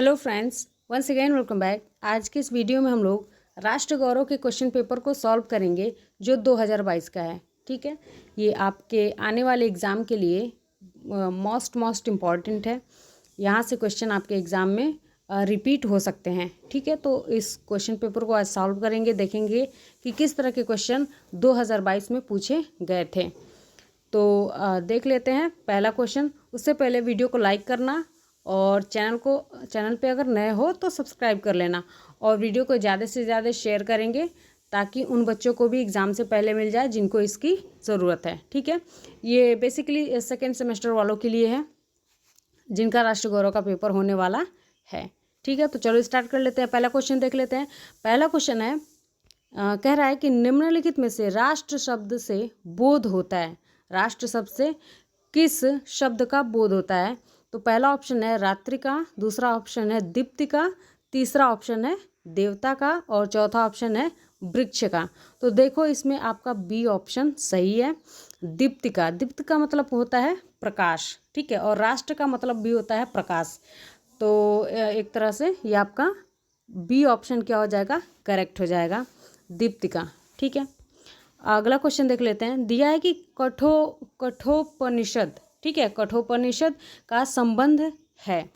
Hello friends, once again welcome back. आज के इस वीडियो में हम लोग राष्ट्र गौरव के क्वेश्चन पेपर को सॉल्व करेंगे जो 2022 का है। ठीक है, ये आपके आने वाले एग्ज़ाम के लिए मोस्ट इम्पॉर्टेंट है। यहाँ से क्वेश्चन आपके एग्ज़ाम में रिपीट हो सकते हैं। ठीक है, तो इस क्वेश्चन पेपर को आज सॉल्व करेंगे, देखेंगे कि किस तरह के क्वेश्चन 2022 में पूछे गए थे। तो देख लेते हैं पहला क्वेश्चन। उससे पहले वीडियो को लाइक करना और चैनल पे अगर नए हो तो सब्सक्राइब कर लेना और वीडियो को ज़्यादा से ज़्यादा शेयर करेंगे ताकि उन बच्चों को भी एग्ज़ाम से पहले मिल जाए जिनको इसकी ज़रूरत है। ठीक है, ये बेसिकली सेकेंड सेमेस्टर वालों के लिए है जिनका राष्ट्र गौरव का पेपर होने वाला है। ठीक है, तो चलो स्टार्ट कर लेते हैं। पहला क्वेश्चन देख लेते हैं। पहला क्वेश्चन है, कह रहा है कि निम्नलिखित में से राष्ट्र शब्द से बोध होता है। राष्ट्र शब्द से किस शब्द का बोध होता है? तो पहला ऑप्शन है रात्रि का, दूसरा ऑप्शन है दीप्ति का, तीसरा ऑप्शन है देवता का और चौथा ऑप्शन है वृक्ष का। तो देखो इसमें आपका बी ऑप्शन सही है, दीप्ति का। दीप्ति का मतलब होता है प्रकाश। ठीक है, और राष्ट्र का मतलब भी होता है प्रकाश। तो एक तरह से ये आपका बी ऑप्शन क्या हो जाएगा, करेक्ट हो जाएगा, दीप्ति का। ठीक है, अगला क्वेश्चन देख लेते हैं। दिया है कि कठोपनिषद, ठीक है, कठोपनिषद का संबंध है,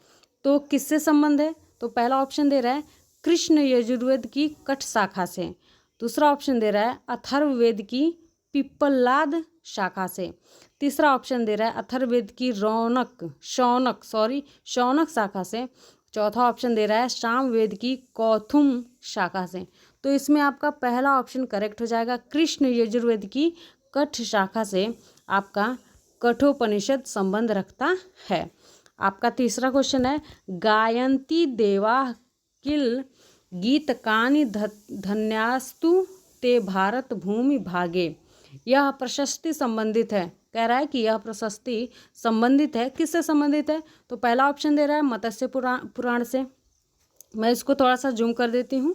तो किससे संबंध है? तो पहला ऑप्शन दे रहा है कृष्ण यजुर्वेद की कठ शाखा से, दूसरा ऑप्शन दे रहा है अथर्ववेद की पिप्पलाद शाखा से, तीसरा ऑप्शन दे रहा है अथर्ववेद की शौनक शाखा से, चौथा ऑप्शन दे रहा है सामवेद की कौथुम शाखा से। तो इसमें आपका पहला ऑप्शन करेक्ट हो जाएगा, कृष्ण यजुर्वेद की कठ शाखा से आपका कठोपनिषद संबंध रखता है। आपका तीसरा क्वेश्चन है, गायन्ति देवा किल गीतकानि धन्यास्तु ते भारत भूमि भागे। यह प्रशस्ति संबंधित है। कह रहा है कि यह प्रशस्ति संबंधित है, किससे संबंधित है? तो पहला ऑप्शन दे रहा है मत्स्य पुराण से। मैं इसको थोड़ा सा जूम कर देती हूँ।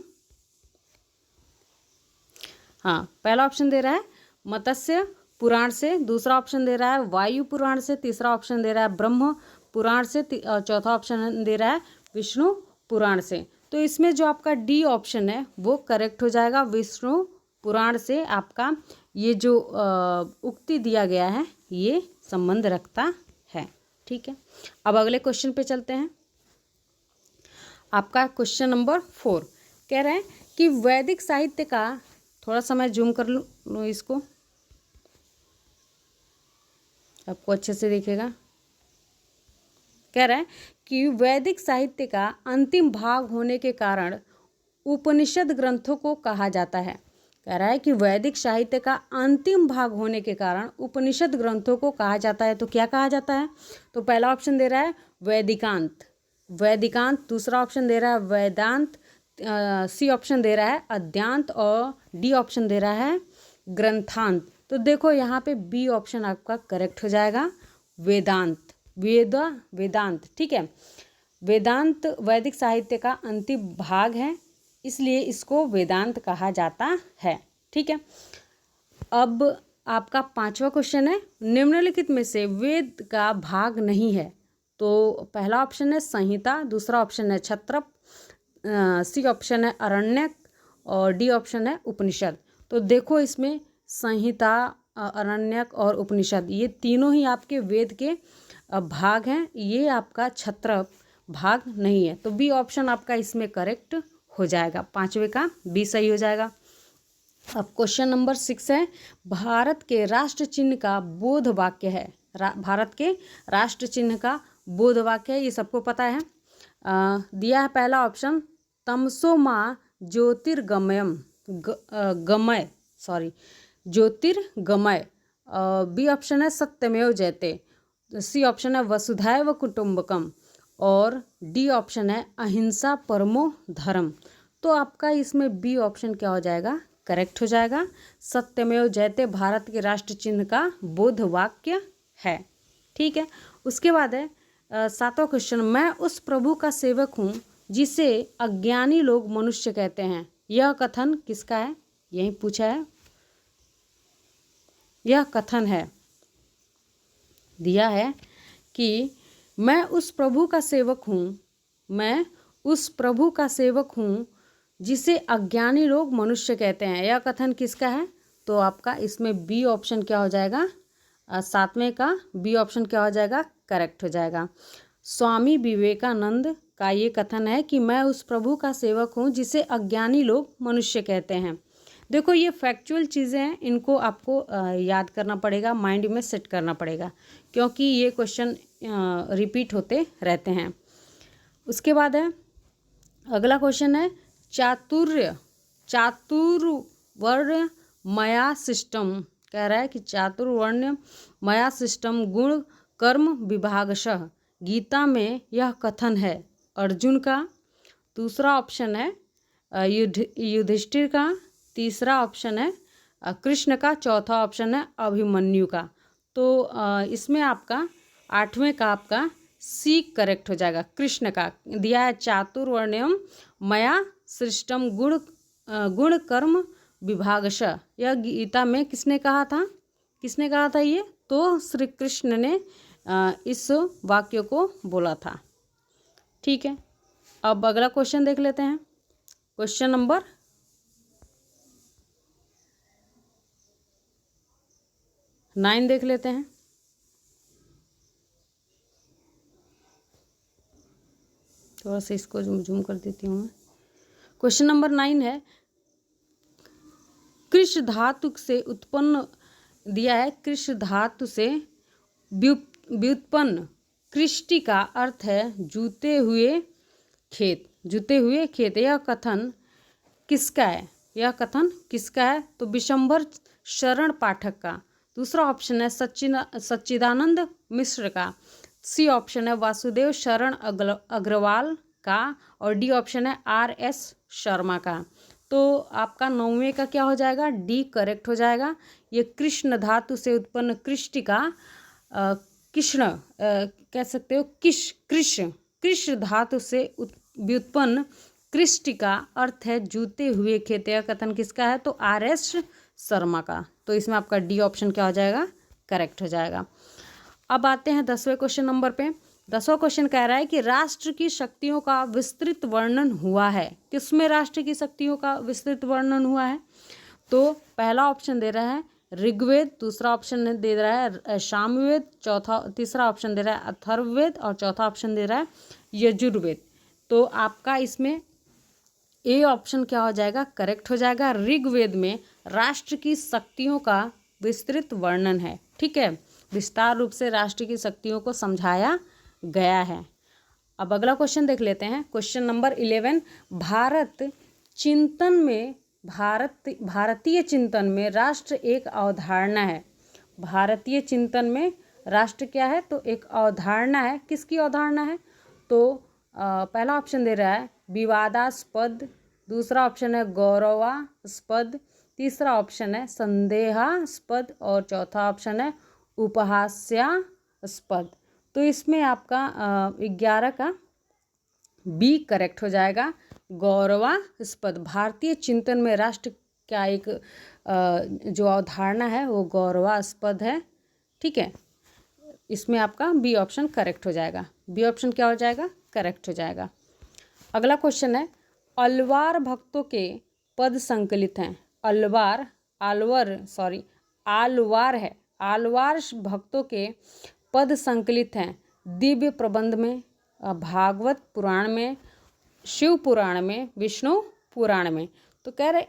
हाँ, पहला ऑप्शन दे रहा है मत्स्य पुराण से, दूसरा ऑप्शन दे रहा है वायु पुराण से, तीसरा ऑप्शन दे रहा है ब्रह्म पुराण से और चौथा ऑप्शन दे रहा है विष्णु पुराण से। तो इसमें जो आपका डी ऑप्शन है वो करेक्ट हो जाएगा, विष्णु पुराण से आपका ये जो उक्ति दिया गया है ये संबंध रखता है। ठीक है, अब अगले क्वेश्चन पे चलते हैं। आपका क्वेश्चन नंबर 4 कह रहे हैं कि वैदिक साहित्य का, थोड़ा सा मैं जूम कर लूँ इसको, आपको अच्छे से दिखेगा। कह रहा है कि वैदिक साहित्य का अंतिम भाग होने के कारण उपनिषद ग्रंथों को कहा जाता है। कह रहा है कि वैदिक साहित्य का अंतिम भाग होने के कारण उपनिषद ग्रंथों को कहा जाता है, तो क्या कहा जाता है? तो पहला ऑप्शन दे रहा है वैदिकांत, दूसरा ऑप्शन दे रहा है वेदांत, सी ऑप्शन दे रहा है अद्यांत और डी ऑप्शन दे रहा है ग्रंथांत। तो देखो यहाँ पे बी ऑप्शन आपका करेक्ट हो जाएगा, वेदांत। ठीक है, वेदांत वैदिक साहित्य का अंतिम भाग है, इसलिए इसको वेदांत कहा जाता है। ठीक है, अब आपका पांचवा क्वेश्चन है, निम्नलिखित में से वेद का भाग नहीं है। तो पहला ऑप्शन है संहिता, दूसरा ऑप्शन है छत्रप, सी ऑप्शन है अरण्यक और डी ऑप्शन है उपनिषद। तो देखो इसमें संहिता, अरण्यक और उपनिषद ये तीनों ही आपके वेद के भाग हैं, ये आपका छत्रप भाग नहीं है। तो बी ऑप्शन आपका इसमें करेक्ट हो जाएगा, पांचवे का बी सही हो जाएगा। अब क्वेश्चन नंबर 6 है, भारत के राष्ट्र चिन्ह का बोध वाक्य है। भारत के राष्ट्र चिन्ह का बोध वाक्य है, ये सबको पता है। दिया है पहला ऑप्शन तमसो माँ ज्योतिर्गमयम, ज्योतिर्गमय। बी ऑप्शन है सत्यमेव जयते, सी ऑप्शन है वसुधैव कुटुंबकम और डी ऑप्शन है अहिंसा परमो धर्म। तो आपका इसमें बी ऑप्शन क्या हो जाएगा, करेक्ट हो जाएगा, सत्यमेव जयते भारत के राष्ट्र चिन्ह का बोध वाक्य है। ठीक है, उसके बाद है सातवां क्वेश्चन, मैं उस प्रभु का सेवक हूँ जिसे अज्ञानी लोग मनुष्य कहते हैं। यह कथन किसका है? यही पूछा है, यह कथन है, दिया है कि मैं उस प्रभु का सेवक हूँ मैं उस प्रभु का सेवक हूँ जिसे अज्ञानी लोग मनुष्य कहते हैं। यह कथन किसका है? तो आपका इसमें बी ऑप्शन क्या हो जाएगा? सातवें का बी ऑप्शन क्या हो जाएगा? करेक्ट हो जाएगा। स्वामी विवेकानंद का ये कथन है कि मैं उस प्रभु का सेवक हूँ जिसे अज्ञानी लोग मनुष्य कहते हैं। देखो, ये फैक्चुअल चीज़ें हैं, इनको आपको याद करना पड़ेगा, माइंड में सेट करना पड़ेगा, क्योंकि ये क्वेश्चन रिपीट होते रहते हैं। उसके बाद है अगला क्वेश्चन है चातुर्वर्ण मया सिस्टम। कह रहा है कि चातुर्वर्ण मया सिस्टम गुण कर्म विभागशः। गीता में यह कथन है अर्जुन का। दूसरा ऑप्शन है युधिष्ठिर का। तीसरा ऑप्शन है कृष्ण का। चौथा ऑप्शन है अभिमन्यु का। तो इसमें आपका आठवें का आपका सी करेक्ट हो जाएगा। कृष्ण का दिया है चातुर्वर्ण्यम मया सृष्टम गुण कर्म विभागशः। यह गीता में किसने कहा था? किसने कहा था ये? तो श्री कृष्ण ने इस वाक्य को बोला था। ठीक है, अब अगला क्वेश्चन देख लेते हैं। क्वेश्चन नंबर 9 देख लेते हैं। थोड़ा सा इसको जूम कर देती हूँ मैं। क्वेश्चन नंबर 9 है कृष धातु से उत्पन्न दिया है। कृष धातु से व्युत्पन्न कृष्टि का अर्थ है जूते हुए खेत। जूते हुए खेत। यह कथन किसका है? यह कथन किसका है? तो विशंभर शरण पाठक का। दूसरा ऑप्शन है सच्चिदानंद मिश्र का। सी ऑप्शन है वासुदेव शरण अग्रवाल का। और डी ऑप्शन है RS शर्मा का। तो आपका 9वें का क्या हो जाएगा? डी करेक्ट हो जाएगा। ये कृष्ण धातु से उत्पन्न कृष्टि का कृष्ण कह सकते हो कृष्ण धातु से व्युत्पन्न कृष्टि का अर्थ है जूते हुए खेत। यह कथन किसका है? तो RS शर्मा का। तो इसमें आपका डी ऑप्शन क्या हो जाएगा? करेक्ट हो जाएगा। अब आते हैं 10वें क्वेश्चन नंबर पे। 10वां क्वेश्चन कह रहा है कि राष्ट्र की शक्तियों का विस्तृत वर्णन हुआ है। किसमें राष्ट्र की शक्तियों का विस्तृत वर्णन हुआ है? तो पहला ऑप्शन दे रहा है ऋग्वेद। दूसरा ऑप्शन दे रहा है सामवेद। तीसरा ऑप्शन दे रहा है अथर्ववेद। और चौथा ऑप्शन दे रहा है यजुर्वेद। तो आपका इसमें ए ऑप्शन क्या हो जाएगा? करेक्ट हो जाएगा। ऋग्वेद में राष्ट्र की शक्तियों का विस्तृत वर्णन है। ठीक है, विस्तार रूप से राष्ट्र की शक्तियों को समझाया गया है। अब अगला क्वेश्चन देख लेते हैं। क्वेश्चन नंबर 11 भारतीय चिंतन में राष्ट्र एक अवधारणा है। भारतीय चिंतन में राष्ट्र क्या है? तो एक अवधारणा है। किसकी अवधारणा है? तो पहला ऑप्शन दे रहा है विवादास्पद। दूसरा ऑप्शन है गौरवास्पद। तीसरा ऑप्शन है संदेहास्पद। और चौथा ऑप्शन है उपहास्यास्पद। तो इसमें आपका 11 का बी करेक्ट हो जाएगा, गौरवास्पद। भारतीय चिंतन में राष्ट्र का एक जो अवधारणा है वो गौरवास्पद है। ठीक है, इसमें आपका बी ऑप्शन करेक्ट हो जाएगा। बी ऑप्शन क्या हो जाएगा? करेक्ट हो जाएगा। अगला क्वेश्चन है अलवार भक्तों के पद संकलित हैं। आलवार है। आलवार भक्तों के पद संकलित हैं दिव्य प्रबंध में, भागवत पुराण में, शिव पुराण में, विष्णु पुराण में। तो कह रहे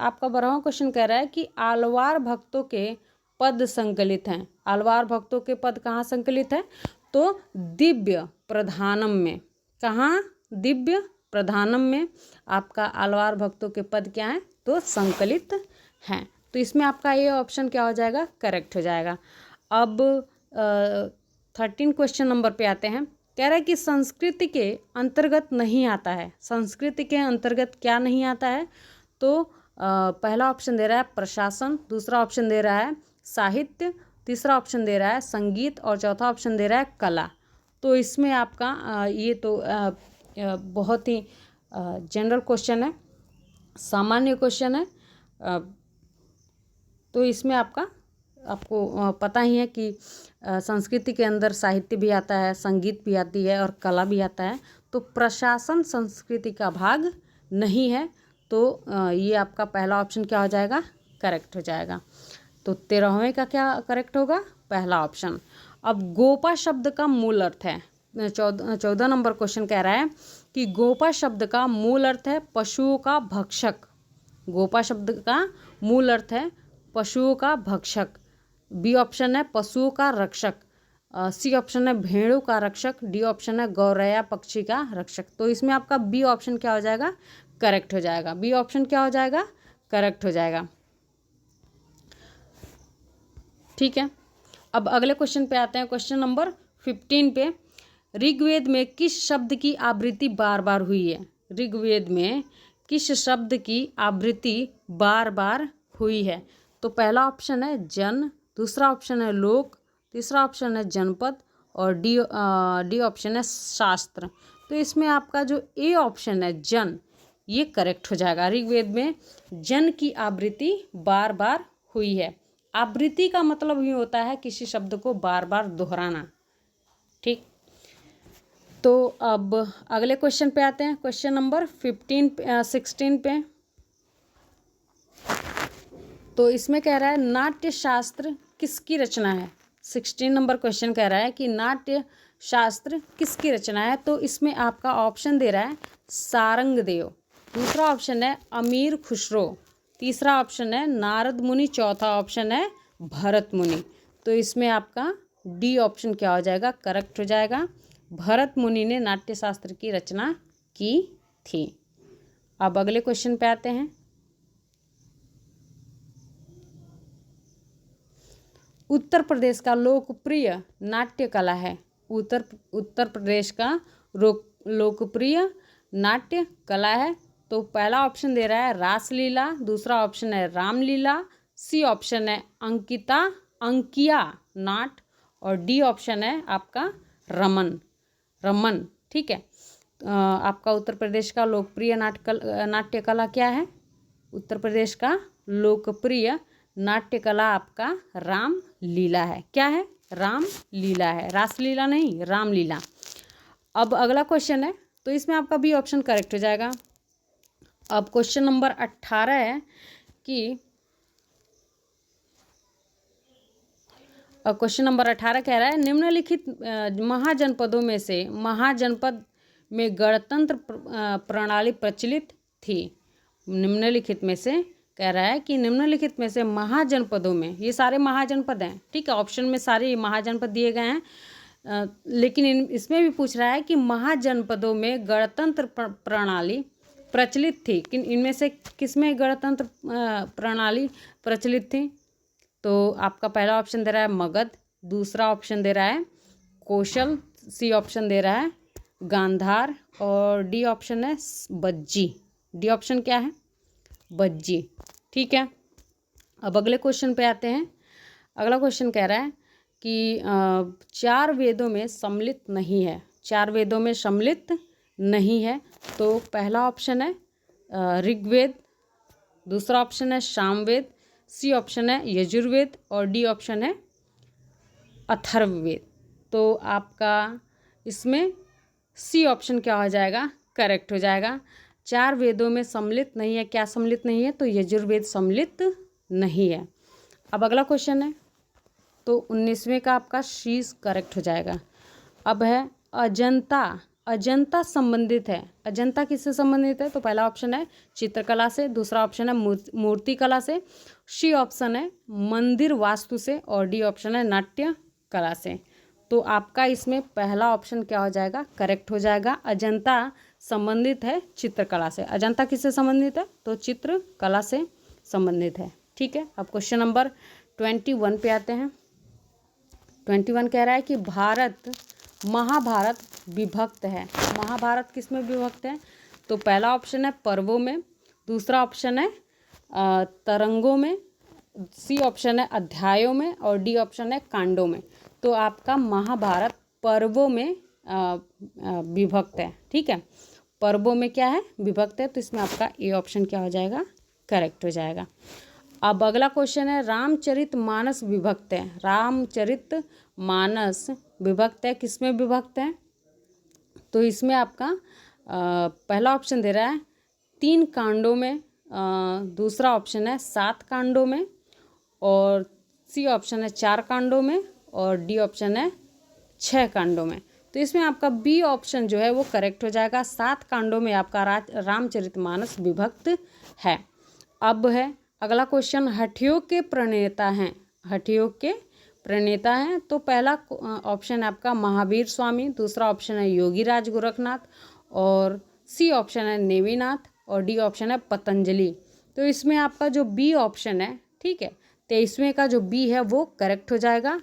आपका 12वां क्वेश्चन कह रहा है कि आलवार भक्तों के पद संकलित हैं। आलवार भक्तों के पद कहाँ संकलित है? तो दिव्य प्रधानम में। कहाँ? दिव्य प्रधानम में आपका आलवार भक्तों के पद क्या हैं? तो संकलित हैं। तो इसमें आपका ये ऑप्शन क्या हो जाएगा? करेक्ट हो जाएगा। अब 13 क्वेश्चन नंबर पे आते हैं। कह रहा है कि संस्कृति के अंतर्गत नहीं आता है। संस्कृति के अंतर्गत क्या नहीं आता है? तो पहला ऑप्शन दे रहा है प्रशासन। दूसरा ऑप्शन दे रहा है साहित्य। तीसरा ऑप्शन दे रहा है संगीत। और चौथा ऑप्शन दे रहा है कला। तो इसमें आपका ये तो बहुत ही जनरल क्वेश्चन है, सामान्य क्वेश्चन है। तो इसमें आपको पता ही है कि संस्कृति के अंदर साहित्य भी आता है, संगीत भी आती है और कला भी आता है। तो प्रशासन संस्कृति का भाग नहीं है। तो ये आपका पहला ऑप्शन क्या हो जाएगा, करेक्ट हो जाएगा। तो 13वें का क्या करेक्ट होगा, पहला ऑप्शन। अब गोपा शब्द का मूल अर्थ है, 14 नंबर क्वेश्चन कह रहा है कि गोपा शब्द का मूल अर्थ है पशुओं का भक्षक। गोपा शब्द का मूल अर्थ है पशुओं का भक्षक। बी ऑप्शन है पशुओं का रक्षक, सी ऑप्शन है भेड़ों का रक्षक, डी ऑप्शन है गौरैया पक्षी का रक्षक। तो इसमें आपका बी ऑप्शन क्या हो जाएगा, करेक्ट हो जाएगा। बी ऑप्शन क्या हो जाएगा, करेक्ट हो जाएगा। ठीक है, अब अगले क्वेश्चन पे आते हैं, क्वेश्चन नंबर 15 पे। ऋग्वेद में किस शब्द की आवृत्ति बार बार हुई है? ऋग्वेद में किस शब्द की आवृत्ति बार बार हुई है? तो पहला ऑप्शन है जन, दूसरा ऑप्शन है लोक, तीसरा ऑप्शन है जनपद और डी ऑप्शन है शास्त्र। तो इसमें आपका जो ए ऑप्शन है जन, ये करेक्ट हो जाएगा। ऋग्वेद में जन की आवृत्ति बार बार हुई है। आवृत्ति का मतलब ही होता है किसी शब्द को बार बार दोहराना। ठीक, तो अब अगले क्वेश्चन पे आते हैं, क्वेश्चन नंबर 16 पे। तो इसमें कह रहा है नाट्य शास्त्र किसकी रचना है? 16 नंबर क्वेश्चन कह रहा है कि नाट्य शास्त्र किसकी रचना है? तो इसमें आपका ऑप्शन दे रहा है सारंगदेव, दूसरा ऑप्शन है अमीर खुसरो, तीसरा ऑप्शन है नारद मुनि, चौथा ऑप्शन है भरत मुनि। तो इसमें आपका डी ऑप्शन क्या हो जाएगा, करेक्ट हो जाएगा। भरत मुनि ने नाट्य शास्त्र की रचना की थी। अब अगले क्वेश्चन पे आते हैं। उत्तर प्रदेश का लोकप्रिय नाट्य कला है। उत्तर प्रदेश का लोकप्रिय नाट्य कला है। तो पहला ऑप्शन दे रहा है रासलीला, दूसरा ऑप्शन है रामलीला, सी ऑप्शन है अंकिया नाट और डी ऑप्शन है आपका रमन। ठीक है, आपका उत्तर प्रदेश का लोकप्रिय नाट्य कला क्या है? उत्तर प्रदेश का लोकप्रिय नाट्य कला आपका रामलीला है। क्या है? रामलीला है, रासलीला नहीं, रामलीला। अब अगला क्वेश्चन है, तो इसमें आपका बी ऑप्शन करेक्ट हो जाएगा। अब क्वेश्चन नंबर 18 है कि क्वेश्चन नंबर 18 कह रहा है निम्नलिखित महाजनपदों में से महाजनपद में गणतंत्र प्रणाली प्रचलित थी। निम्नलिखित में से कह रहा है कि निम्नलिखित में से महाजनपदों में, ये सारे महाजनपद हैं, ठीक है, ऑप्शन में सारे महाजनपद दिए गए हैं, लेकिन इसमें भी पूछ रहा है कि महाजनपदों में गणतंत्र प्रणाली प्रचलित थी, इनमें से किसमें गणतंत्र प्रणाली प्रचलित थी? तो आपका पहला ऑप्शन दे रहा है मगध, दूसरा ऑप्शन दे रहा है कौशल, सी ऑप्शन दे रहा है गांधार और डी ऑप्शन है बज्जी। डी ऑप्शन क्या है? बज्जी। ठीक है, अब अगले क्वेश्चन पे आते हैं। अगला क्वेश्चन कह रहा है कि 4 वेदों में सम्मिलित नहीं है। 4 वेदों में सम्मिलित नहीं है। तो पहला ऑप्शन है ऋग्वेद, दूसरा ऑप्शन है सामवेद, सी ऑप्शन है यजुर्वेद और डी ऑप्शन है अथर्ववेद। तो आपका इसमें सी ऑप्शन क्या हो जाएगा, करेक्ट हो जाएगा। 4 वेदों में सम्मिलित नहीं है, क्या सम्मिलित नहीं है? तो यजुर्वेद सम्मिलित नहीं है। अब अगला क्वेश्चन है, तो 19वें का आपका सी करेक्ट हो जाएगा। अब है अजंता। अजंता संबंधित है। अजंता किससे संबंधित है? तो पहला ऑप्शन है चित्रकला से, दूसरा ऑप्शन है मूर्ति कला से, सी ऑप्शन है मंदिर वास्तु से और डी ऑप्शन है नाट्य कला से। तो आपका इसमें पहला ऑप्शन क्या हो जाएगा, करेक्ट हो जाएगा। अजंता संबंधित है चित्रकला से। अजंता किससे संबंधित है? तो चित्रकला से संबंधित है। ठीक है, अब क्वेश्चन नंबर 21 पे आते हैं। 21 कह रहा है कि महाभारत विभक्त है। महाभारत किस में विभक्त है? तो पहला ऑप्शन है पर्वों में, दूसरा ऑप्शन है तरंगों में, सी ऑप्शन है अध्यायों में और डी ऑप्शन है कांडों में। तो आपका महाभारत पर्वों में विभक्त है। ठीक है, पर्वों में क्या है, विभक्त है। तो इसमें आपका ए ऑप्शन क्या हो जाएगा, करेक्ट हो जाएगा। अब अगला क्वेश्चन है रामचरितमानस विभक्त है। रामचरितमानस विभक्त है, किसमें विभक्त है? तो इसमें आपका पहला ऑप्शन दे रहा है 3 कांडों में, दूसरा ऑप्शन है 7 कांडों में, और सी ऑप्शन है 4 कांडों में, और डी ऑप्शन है 6 कांडों में। तो इसमें आपका बी ऑप्शन जो है वो करेक्ट हो जाएगा। 7 कांडों में आपका रामचरितमानस विभक्त है। अब है अगला क्वेश्चन, हठयोग के प्रणेता हैं, हठयोग के प्रणेता हैं। तो पहला ऑप्शन है आपका महावीर स्वामी, दूसरा ऑप्शन है योगीराज गोरखनाथ, और सी ऑप्शन है नेमिनाथ, और डी ऑप्शन है पतंजलि। तो इसमें आपका जो बी ऑप्शन है, ठीक है, 23वें का जो बी है वो करेक्ट हो जाएगा।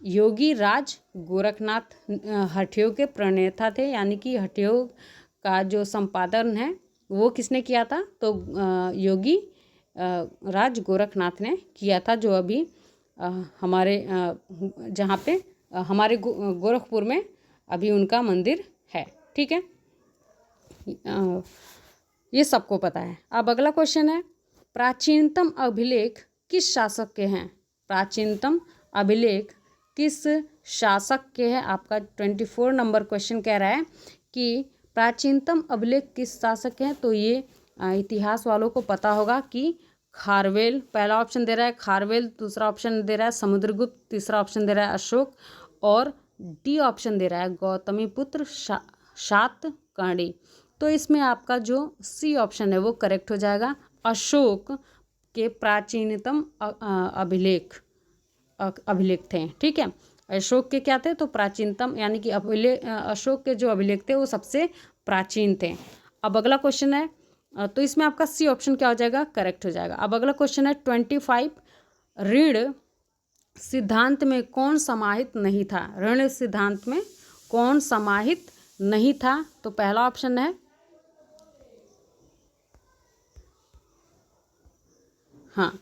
योगीराज गोरखनाथ हठयोग के प्रणेता थे, यानी कि हठयोग का जो संपादन है वो किसने किया था? तो योगी राज गोरखनाथ ने किया था, जो अभी हमारे जहाँ पे हमारे गोरखपुर में अभी उनका मंदिर है। ठीक है, ये सबको पता है। अब अगला क्वेश्चन है, प्राचीनतम अभिलेख किस शासक के हैं? प्राचीनतम अभिलेख किस शासक के हैं? आपका 24 नंबर क्वेश्चन कह रहा है कि प्राचीनतम अभिलेख किस शासक के हैं। तो ये इतिहास वालों को पता होगा कि खारवेल, पहला ऑप्शन दे रहा है खारवेल, दूसरा ऑप्शन दे रहा है समुद्रगुप्त, तीसरा ऑप्शन दे रहा है अशोक, और डी ऑप्शन दे रहा है गौतमीपुत्र सातकर्णी। तो इसमें आपका जो सी ऑप्शन है वो करेक्ट हो जाएगा। अशोक के प्राचीनतम अभिलेख थे। ठीक है, अशोक के क्या थे? तो प्राचीनतम, यानी कि अशोक के जो अभिलेख थे वो सबसे प्राचीन थे। अब अगला क्वेश्चन है, तो इसमें आपका सी ऑप्शन क्या हो जाएगा? करेक्ट हो जाएगा। अब अगला क्वेश्चन है 25, ऋण सिद्धांत में कौन समाहित नहीं था? ऋण सिद्धांत में कौन समाहित नहीं था? तो पहला ऑप्शन है, हाँ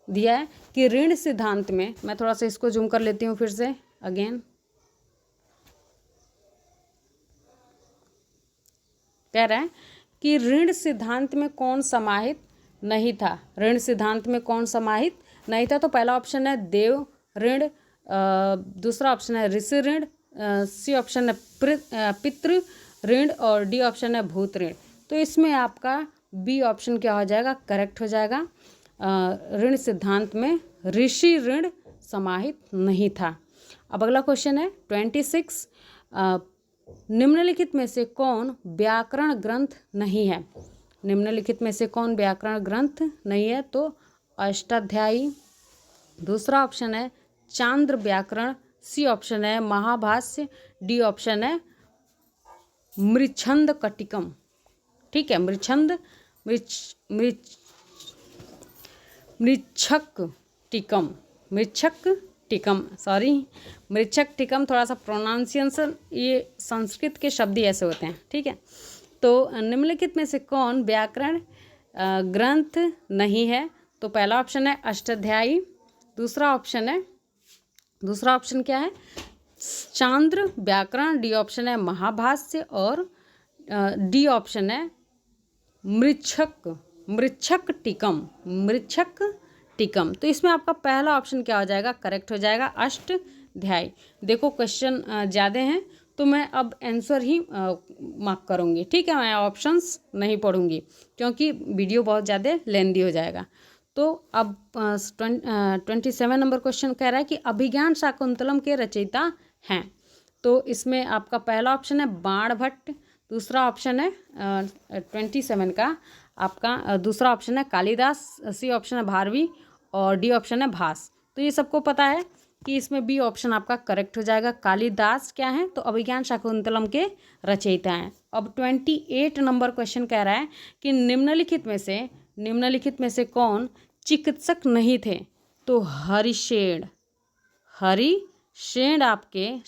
दिया है कि ऋण सिद्धांत में, मैं थोड़ा सा इसको जूम कर लेती हूँ फिर से अगेन, कह रहा है कि ऋण सिद्धांत में कौन समाहित नहीं था? ऋण सिद्धांत में कौन समाहित नहीं था? तो पहला ऑप्शन है देव ऋण, दूसरा ऑप्शन है ऋषि ऋण, सी ऑप्शन है पितृ ऋण, और डी ऑप्शन है भूत ऋण। तो इसमें आपका बी ऑप्शन क्या हो जाएगा? करेक्ट हो जाएगा। ऋण सिद्धांत में ऋषि ऋण समाहित नहीं था। अब अगला क्वेश्चन है 26, निम्नलिखित में से कौन व्याकरण ग्रंथ नहीं है? निम्नलिखित में से कौन व्याकरण ग्रंथ नहीं है? तो अष्टाध्यायी, दूसरा ऑप्शन है चांद्र व्याकरण, सी ऑप्शन है महाभाष्य, डी ऑप्शन है मृच्छंद कटिकम। ठीक है, मृच्छक टिकम, थोड़ा सा प्रोनाउंसिएशन, ये संस्कृत के शब्द ही ऐसे होते हैं। ठीक है, तो निम्नलिखित में से कौन व्याकरण ग्रंथ नहीं है? तो पहला ऑप्शन है अष्टाध्यायी, दूसरा ऑप्शन क्या है? चांद्र व्याकरण, डी ऑप्शन है महाभाष्य, और डी ऑप्शन है मृच्छक टिकम। तो इसमें आपका पहला ऑप्शन क्या हो जाएगा? करेक्ट हो जाएगा, अष्टाध्यायी। देखो क्वेश्चन ज़्यादा हैं तो मैं अब आंसर ही मार्क करूँगी। ठीक है, मैं ऑप्शंस नहीं पढ़ूँगी क्योंकि वीडियो बहुत ज़्यादा लेंदी हो जाएगा। तो अब 27 नंबर क्वेश्चन कह रहा है कि अभिज्ञान शाकुंतलम के रचयिता हैं। तो इसमें आपका पहला ऑप्शन है बाणभट्ट, दूसरा ऑप्शन है 27 का आपका दूसरा ऑप्शन है कालिदास, सी ऑप्शन है भारवी, और डी ऑप्शन है भास। तो ये सबको पता है कि इसमें बी ऑप्शन आपका करेक्ट हो जाएगा। कालिदास क्या है? तो अभिज्ञान शाकुंतलम के रचयिता हैं। अब 28 नंबर क्वेश्चन कह रहा है कि निम्नलिखित में से कौन चिकित्सक नहीं थे? तो हरिशेन आपके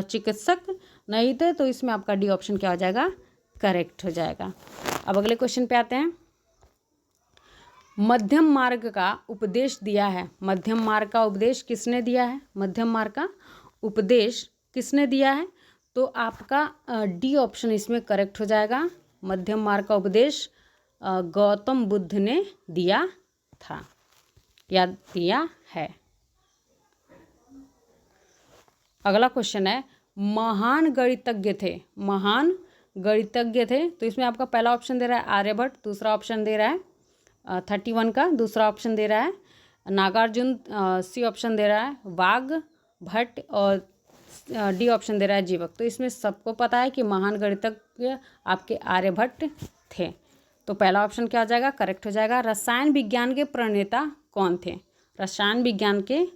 चिकित्सक नहीं थे। तो इसमें आपका डी ऑप्शन क्या हो जाएगा? करेक्ट हो जाएगा। अब अगले क्वेश्चन पे आते हैं, मध्यम मार्ग का उपदेश दिया है। मध्यम मार्ग का उपदेश किसने दिया है? मध्यम मार्ग का उपदेश किसने दिया है? तो आपका डी ऑप्शन इसमें करेक्ट हो जाएगा। मध्यम मार्ग का उपदेश गौतम बुद्ध ने दिया था या दिया है। अगला क्वेश्चन है, महान गणितज्ञ थे? महान गणितज्ञ थे, तो इसमें आपका पहला ऑप्शन दे रहा है आर्यभट्ट, दूसरा ऑप्शन दे रहा है 31 का, दूसरा ऑप्शन दे रहा है नागार्जुन, सी ऑप्शन दे रहा है वाघ भट्ट, और डी ऑप्शन दे रहा है जीवक। तो इसमें सबको पता है कि महान गणितज्ञ आपके आर्यभट्ट थे। तो पहला ऑप्शन क्या हो जाएगा? करेक्ट हो जाएगा। रसायन विज्ञान के प्रणेता कौन थे? रसायन विज्ञान के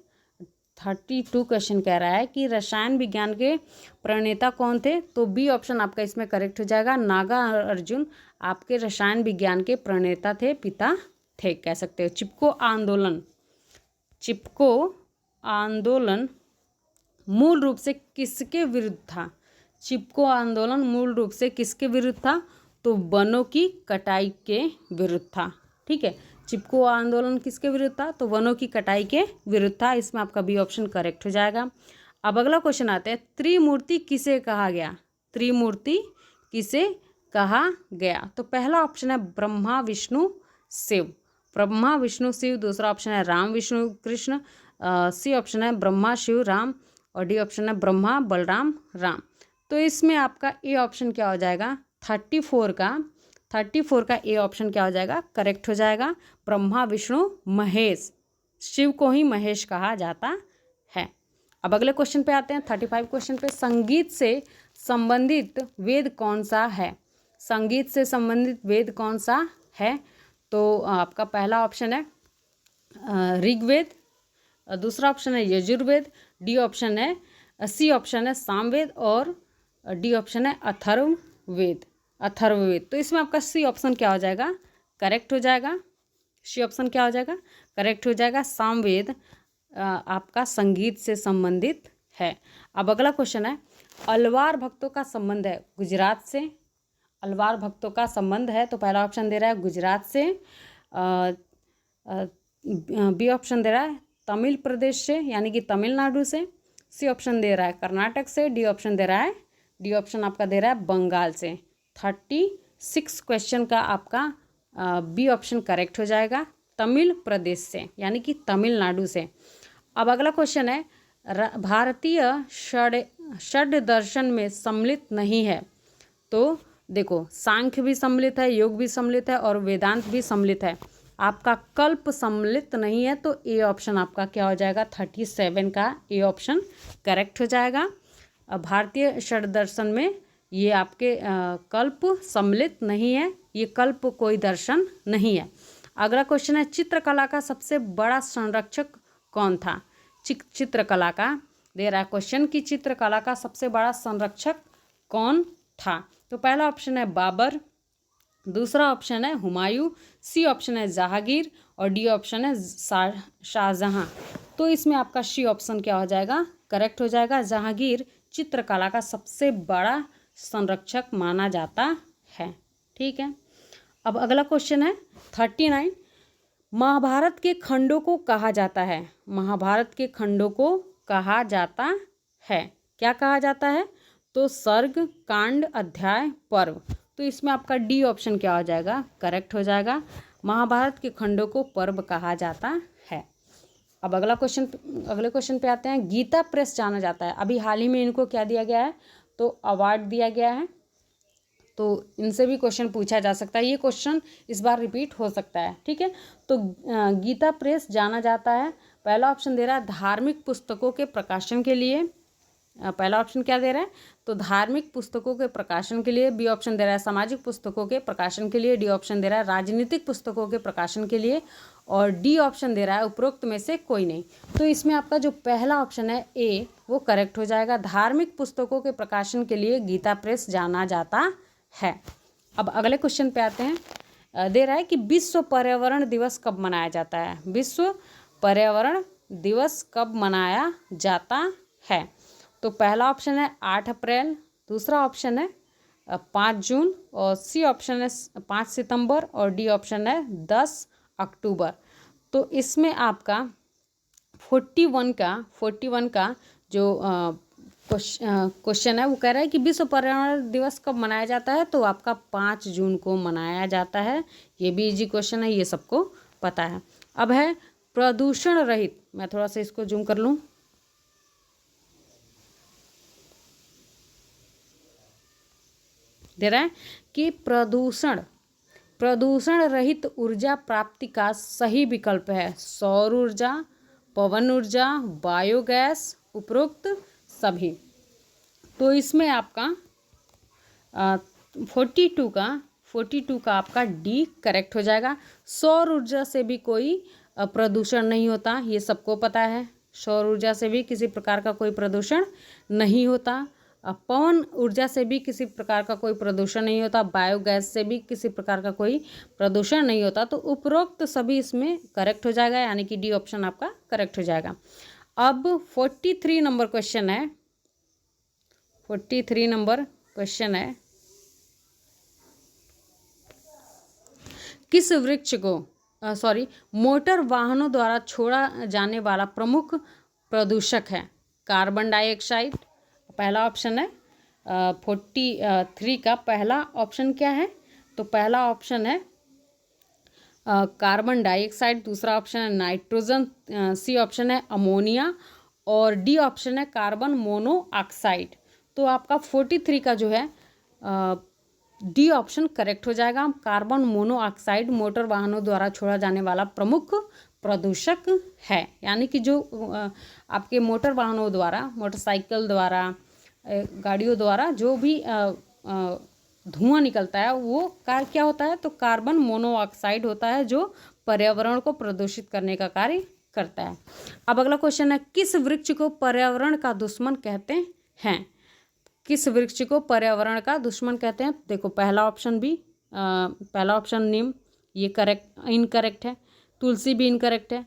32 क्वेश्चन कह रहा है कि रसायन विज्ञान के प्रणेता कौन थे? तो बी ऑप्शन आपका इसमें करेक्ट हो जाएगा। नागार्जुन आपके रसायन विज्ञान के प्रणेता थे, पिता थे, कह सकते हो। चिपको आंदोलन, चिपको आंदोलन मूल रूप से किसके विरुद्ध था? चिपको आंदोलन मूल रूप से किसके विरुद्ध था? तो वनों की कटाई के विरुद्ध था। ठीक है, चिपको आंदोलन किसके विरुद्ध था? तो वनों की कटाई के विरुद्ध था। इसमें आपका बी ऑप्शन करेक्ट हो जाएगा। अब अगला क्वेश्चन आते हैं, त्रिमूर्ति किसे कहा गया? त्रिमूर्ति किसे कहा गया? तो पहला ऑप्शन है ब्रह्मा विष्णु शिव, ब्रह्मा विष्णु शिव। दूसरा ऑप्शन है राम विष्णु कृष्ण, सी ऑप्शन है ब्रह्मा शिव राम, और डी ऑप्शन है ब्रह्मा बलराम राम। तो इसमें आपका ए ऑप्शन क्या हो जाएगा? 34 का ए ऑप्शन क्या हो जाएगा? करेक्ट हो जाएगा। ब्रह्मा विष्णु महेश, शिव को ही महेश कहा जाता है। अब अगले क्वेश्चन पे आते हैं, 35 क्वेश्चन पे। संगीत से संबंधित वेद कौन सा है? संगीत से संबंधित वेद कौन सा है? तो आपका पहला ऑप्शन है ऋग्वेद, दूसरा ऑप्शन है यजुर्वेद, डी ऑप्शन है सी ऑप्शन है सामवेद, और डी ऑप्शन है अथर्ववेद, अथर्ववेद। तो इसमें आपका सी ऑप्शन क्या हो जाएगा? करेक्ट हो जाएगा। सी ऑप्शन क्या हो जाएगा? करेक्ट हो जाएगा। सामवेद आपका संगीत से संबंधित है। अब अगला क्वेश्चन है, अलवार भक्तों का संबंध है गुजरात से? अलवार भक्तों का संबंध है, तो पहला ऑप्शन दे रहा है गुजरात से, बी ऑप्शन दे रहा है तमिल प्रदेश से यानी कि तमिलनाडु से, सी ऑप्शन दे रहा है कर्नाटक से, डी ऑप्शन दे रहा है, डी ऑप्शन आपका दे रहा है बंगाल से। 36 क्वेश्चन का आपका बी ऑप्शन करेक्ट हो जाएगा, तमिल प्रदेश से यानी कि तमिलनाडु से। अब अगला क्वेश्चन है, भारतीय षड दर्शन में सम्मिलित नहीं है? तो देखो, सांख्य भी सम्मिलित है, योग भी सम्मिलित है, और वेदांत भी सम्मिलित है। आपका कल्प सम्मिलित नहीं है, तो ए ऑप्शन आपका क्या हो जाएगा? 37 का ए ऑप्शन करेक्ट हो जाएगा। भारतीय षड दर्शन में ये आपके कल्प सम्मिलित नहीं है, ये कल्प कोई दर्शन नहीं है। अगला क्वेश्चन है, चित्रकला का सबसे बड़ा संरक्षक कौन था? चित्रकला का दे रहा है क्वेश्चन कि चित्रकला का सबसे बड़ा संरक्षक कौन था? तो पहला ऑप्शन है बाबर, दूसरा ऑप्शन है हुमायूं, सी ऑप्शन है जहांगीर, और डी ऑप्शन है शाहजहां। तो इसमें आपका सी ऑप्शन क्या हो जाएगा? करेक्ट हो जाएगा। जहांगीर चित्रकला का सबसे बड़ा संरक्षक माना जाता है। ठीक है, अब अगला क्वेश्चन है 39, महाभारत के खंडों को कहा जाता है? महाभारत के खंडों को कहा जाता है, क्या कहा जाता है? तो सर्ग, कांड, अध्याय, पर्व। तो इसमें आपका डी ऑप्शन क्या हो जाएगा? करेक्ट हो जाएगा। महाभारत के खंडों को पर्व कहा जाता है। अब अगले क्वेश्चन पे आते हैं, गीता प्रेस जाना जाता है, अभी हाल ही में इनको क्या दिया गया है? तो अवार्ड दिया गया है। तो इनसे भी क्वेश्चन पूछा जा सकता है, ये क्वेश्चन इस बार रिपीट हो सकता है। ठीक है, तो गीता प्रेस जाना जाता है, पहला ऑप्शन दे रहा है धार्मिक पुस्तकों के प्रकाशन के लिए, पहला ऑप्शन क्या दे रहा है? तो धार्मिक पुस्तकों के प्रकाशन के लिए, बी ऑप्शन दे रहा है सामाजिक पुस्तकों के प्रकाशन के लिए, डी ऑप्शन दे रहा है राजनीतिक पुस्तकों के प्रकाशन के लिए, और डी ऑप्शन दे रहा है उपरोक्त में से कोई नहीं। तो इसमें आपका जो पहला ऑप्शन है ए, वो करेक्ट हो जाएगा। धार्मिक पुस्तकों के प्रकाशन के लिए गीता प्रेस जाना जाता है। अब अगले क्वेश्चन पे आते हैं, दे रहा है कि विश्व पर्यावरण दिवस कब मनाया जाता है? विश्व पर्यावरण दिवस कब मनाया जाता है? तो पहला ऑप्शन है 8 अप्रैल, दूसरा ऑप्शन है 5 जून, और सी ऑप्शन है 5 सितंबर, और डी ऑप्शन है 10 अक्टूबर। तो इसमें आपका 41 का जो क्वेश्चन है वो कह रहा है कि विश्व पर्यावरण दिवस कब मनाया जाता है? तो आपका 5 जून को मनाया जाता है। ये भी इजी क्वेश्चन है, ये सबको पता है। अब है प्रदूषण रहित, मैं थोड़ा सा इसको जूम कर लूँ। दे रहा है कि प्रदूषण रहित ऊर्जा प्राप्ति का सही विकल्प है सौर ऊर्जा, पवन ऊर्जा, बायोगैस, उपरोक्त सभी। तो इसमें आपका 42 का आपका डी करेक्ट हो जाएगा। सौर ऊर्जा से भी कोई प्रदूषण नहीं होता, ये सबको पता है। सौर ऊर्जा से भी किसी प्रकार का कोई प्रदूषण नहीं होता। पवन ऊर्जा से भी किसी प्रकार का कोई प्रदूषण नहीं होता। बायोगैस से भी किसी प्रकार का कोई प्रदूषण नहीं होता। तो उपरोक्त सभी इसमें करेक्ट हो जाएगा, यानी कि डी ऑप्शन आपका करेक्ट हो जाएगा। अब 43 नंबर क्वेश्चन है। 43 नंबर क्वेश्चन है, किस वृक्ष को मोटर वाहनों द्वारा छोड़ा जाने वाला प्रमुख प्रदूषक है? कार्बन डाइऑक्साइड पहला ऑप्शन है। 43 का पहला ऑप्शन क्या है? तो पहला ऑप्शन है कार्बन डाइऑक्साइड, दूसरा ऑप्शन है नाइट्रोजन, सी ऑप्शन है अमोनिया और डी ऑप्शन है कार्बन मोनोऑक्साइड। तो आपका 43 का जो है डी ऑप्शन करेक्ट हो जाएगा। कार्बन मोनोऑक्साइड मोटर वाहनों द्वारा छोड़ा जाने वाला प्रमुख प्रदूषक है, यानी कि जो आपके मोटर वाहनों द्वारा, मोटरसाइकिल द्वारा, गाड़ियों द्वारा जो भी धुआं निकलता है वो क्या होता है? तो कार्बन मोनोऑक्साइड होता है, जो पर्यावरण को प्रदूषित करने का कार्य करता है। अब अगला क्वेश्चन है, किस वृक्ष को पर्यावरण का दुश्मन कहते हैं? किस वृक्ष को पर्यावरण का दुश्मन कहते हैं? देखो पहला ऑप्शन नीम, ये करेक्ट इनकरेक्ट है। तुलसी भी इनकरेक्ट है।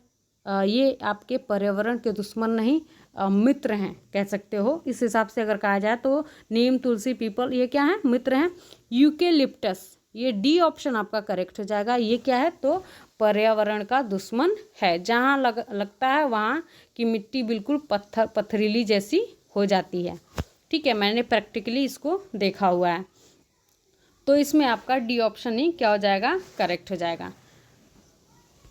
ये आपके पर्यावरण के दुश्मन नहीं, मित्र हैं कह सकते हो। इस हिसाब से अगर कहा जाए तो नीम, तुलसी, पीपल ये क्या है? मित्र हैं। यूकेलिप्टस, ये डी ऑप्शन आपका करेक्ट हो जाएगा। ये क्या है? तो पर्यावरण का दुश्मन है। जहाँ लगता है वहाँ की मिट्टी बिल्कुल पथरीली जैसी हो जाती है। ठीक है, मैंने प्रैक्टिकली इसको देखा हुआ है। तो इसमें आपका डी ऑप्शन ही क्या हो जाएगा? करेक्ट हो जाएगा।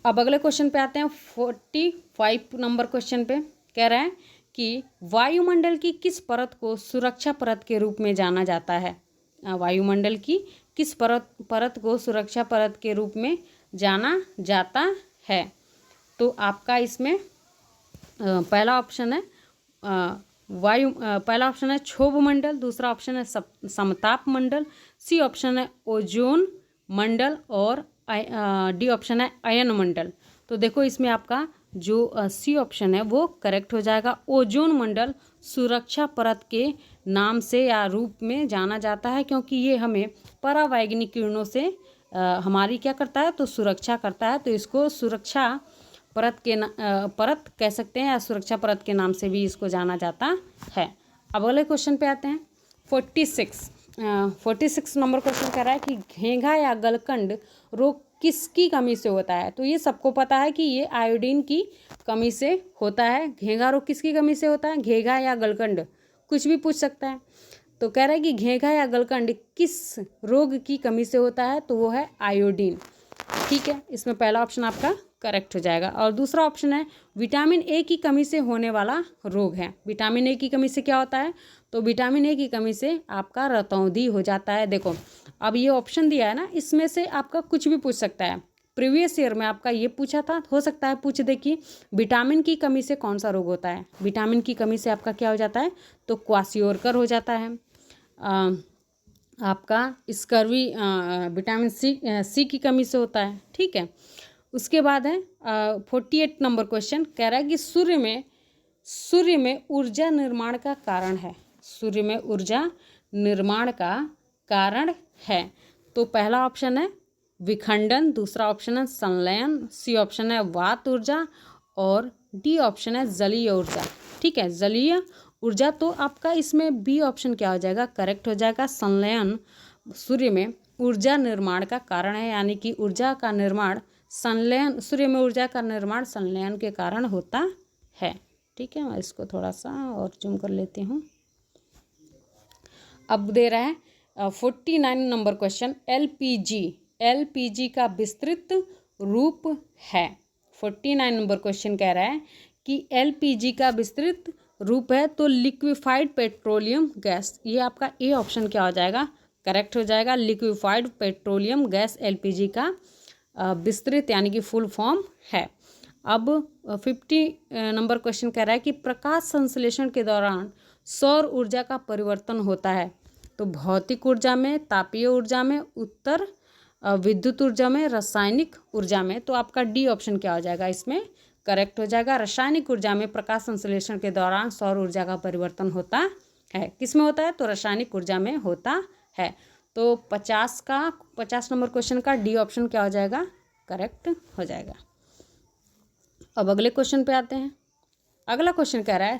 अब अगले क्वेश्चन पे आते हैं। 45 नंबर क्वेश्चन पे कह रहा है कि वायुमंडल की किस परत को सुरक्षा परत के रूप में जाना जाता है? वायुमंडल की किस परत को सुरक्षा परत के रूप में जाना जाता है? तो आपका इसमें पहला ऑप्शन है पहला ऑप्शन है क्षोभ मंडल, दूसरा ऑप्शन है समताप मंडल, सी ऑप्शन है ओजोन मंडल और डी ऑप्शन है अयन मंडल। तो देखो इसमें आपका जो सी ऑप्शन है वो करेक्ट हो जाएगा। ओजोन मंडल सुरक्षा परत के नाम से या रूप में जाना जाता है, क्योंकि ये हमें परावैंगनिक किरणों से हमारी क्या करता है? तो सुरक्षा करता है। तो इसको सुरक्षा परत कह सकते हैं, या सुरक्षा परत के नाम से भी इसको जाना जाता है। अब अगले क्वेश्चन पे आते हैं। 46 नंबर क्वेश्चन कह रहा है कि घेंघा या गलकंड रोग किसकी कमी से होता है? तो ये सबको पता है कि ये आयोडीन की कमी से होता है। घेंघा रोग किसकी कमी से होता है? घेंघा या गलकंड, कुछ भी पूछ सकता है। तो कह रहा है कि घेंघा या गलकंड किस रोग की कमी से होता है? तो वो है आयोडीन। ठीक है, इसमें पहला ऑप्शन आपका करेक्ट हो जाएगा। और दूसरा ऑप्शन है विटामिन ए की कमी से होने वाला रोग है। विटामिन ए की कमी से क्या होता है? तो विटामिन ए की कमी से आपका रतौंधी हो जाता है। देखो अब ये ऑप्शन दिया है ना, इसमें से आपका कुछ भी पूछ सकता है। प्रीवियस ईयर में आपका ये पूछा था, हो सकता है पूछ दे कि विटामिन की कमी से कौन सा रोग होता है। विटामिन की कमी से आपका क्या हो जाता है? तो क्वाशियोरकर हो जाता है। आपका स्कर्वी विटामिन सी की कमी से होता है। ठीक है, उसके बाद है 48 नंबर क्वेश्चन कह रहा है कि सूर्य में ऊर्जा निर्माण का कारण है। सूर्य में ऊर्जा निर्माण का कारण है। तो पहला ऑप्शन है विखंडन, दूसरा ऑप्शन है संलयन, सी ऑप्शन है वात ऊर्जा और डी ऑप्शन है जलीय ऊर्जा। ठीक है, जलीय ऊर्जा। तो आपका इसमें बी ऑप्शन क्या हो जाएगा? करेक्ट हो जाएगा। संलयन सूर्य में ऊर्जा निर्माण का कारण है, यानी कि ऊर्जा का निर्माण संलयन, सूर्य में ऊर्जा का निर्माण संलयन के कारण होता है। ठीक है, मैं इसको थोड़ा सा और जूम कर लेती हूँ। अब दे रहा है 49 नंबर क्वेश्चन, एलपीजी का विस्तृत रूप है। 49 नंबर क्वेश्चन कह रहा है कि एलपीजी का विस्तृत रूप है तो लिक्विफाइड पेट्रोलियम गैस। ये आपका ए ऑप्शन क्या हो जाएगा? करेक्ट हो जाएगा। लिक्विफाइड पेट्रोलियम गैस एलपीजी का विस्तृत यानी कि फुल फॉर्म है। अब 50 नंबर क्वेश्चन कह रहा है कि प्रकाश संश्लेषण के दौरान सौर ऊर्जा का परिवर्तन होता है। तो भौतिक ऊर्जा में, तापीय ऊर्जा में, उत्तर विद्युत ऊर्जा में, रासायनिक ऊर्जा में। तो आपका डी ऑप्शन क्या हो जाएगा इसमें करेक्ट हो जाएगा। रासायनिक ऊर्जा में प्रकाश संश्लेषण के दौरान सौर ऊर्जा का परिवर्तन होता है। किसमें होता है? तो रासायनिक ऊर्जा में होता है। तो 50 नंबर क्वेश्चन का डी ऑप्शन क्या हो जाएगा करेक्ट हो जाएगा। अब अगले क्वेश्चन पे आते हैं। अगला क्वेश्चन कह रहा है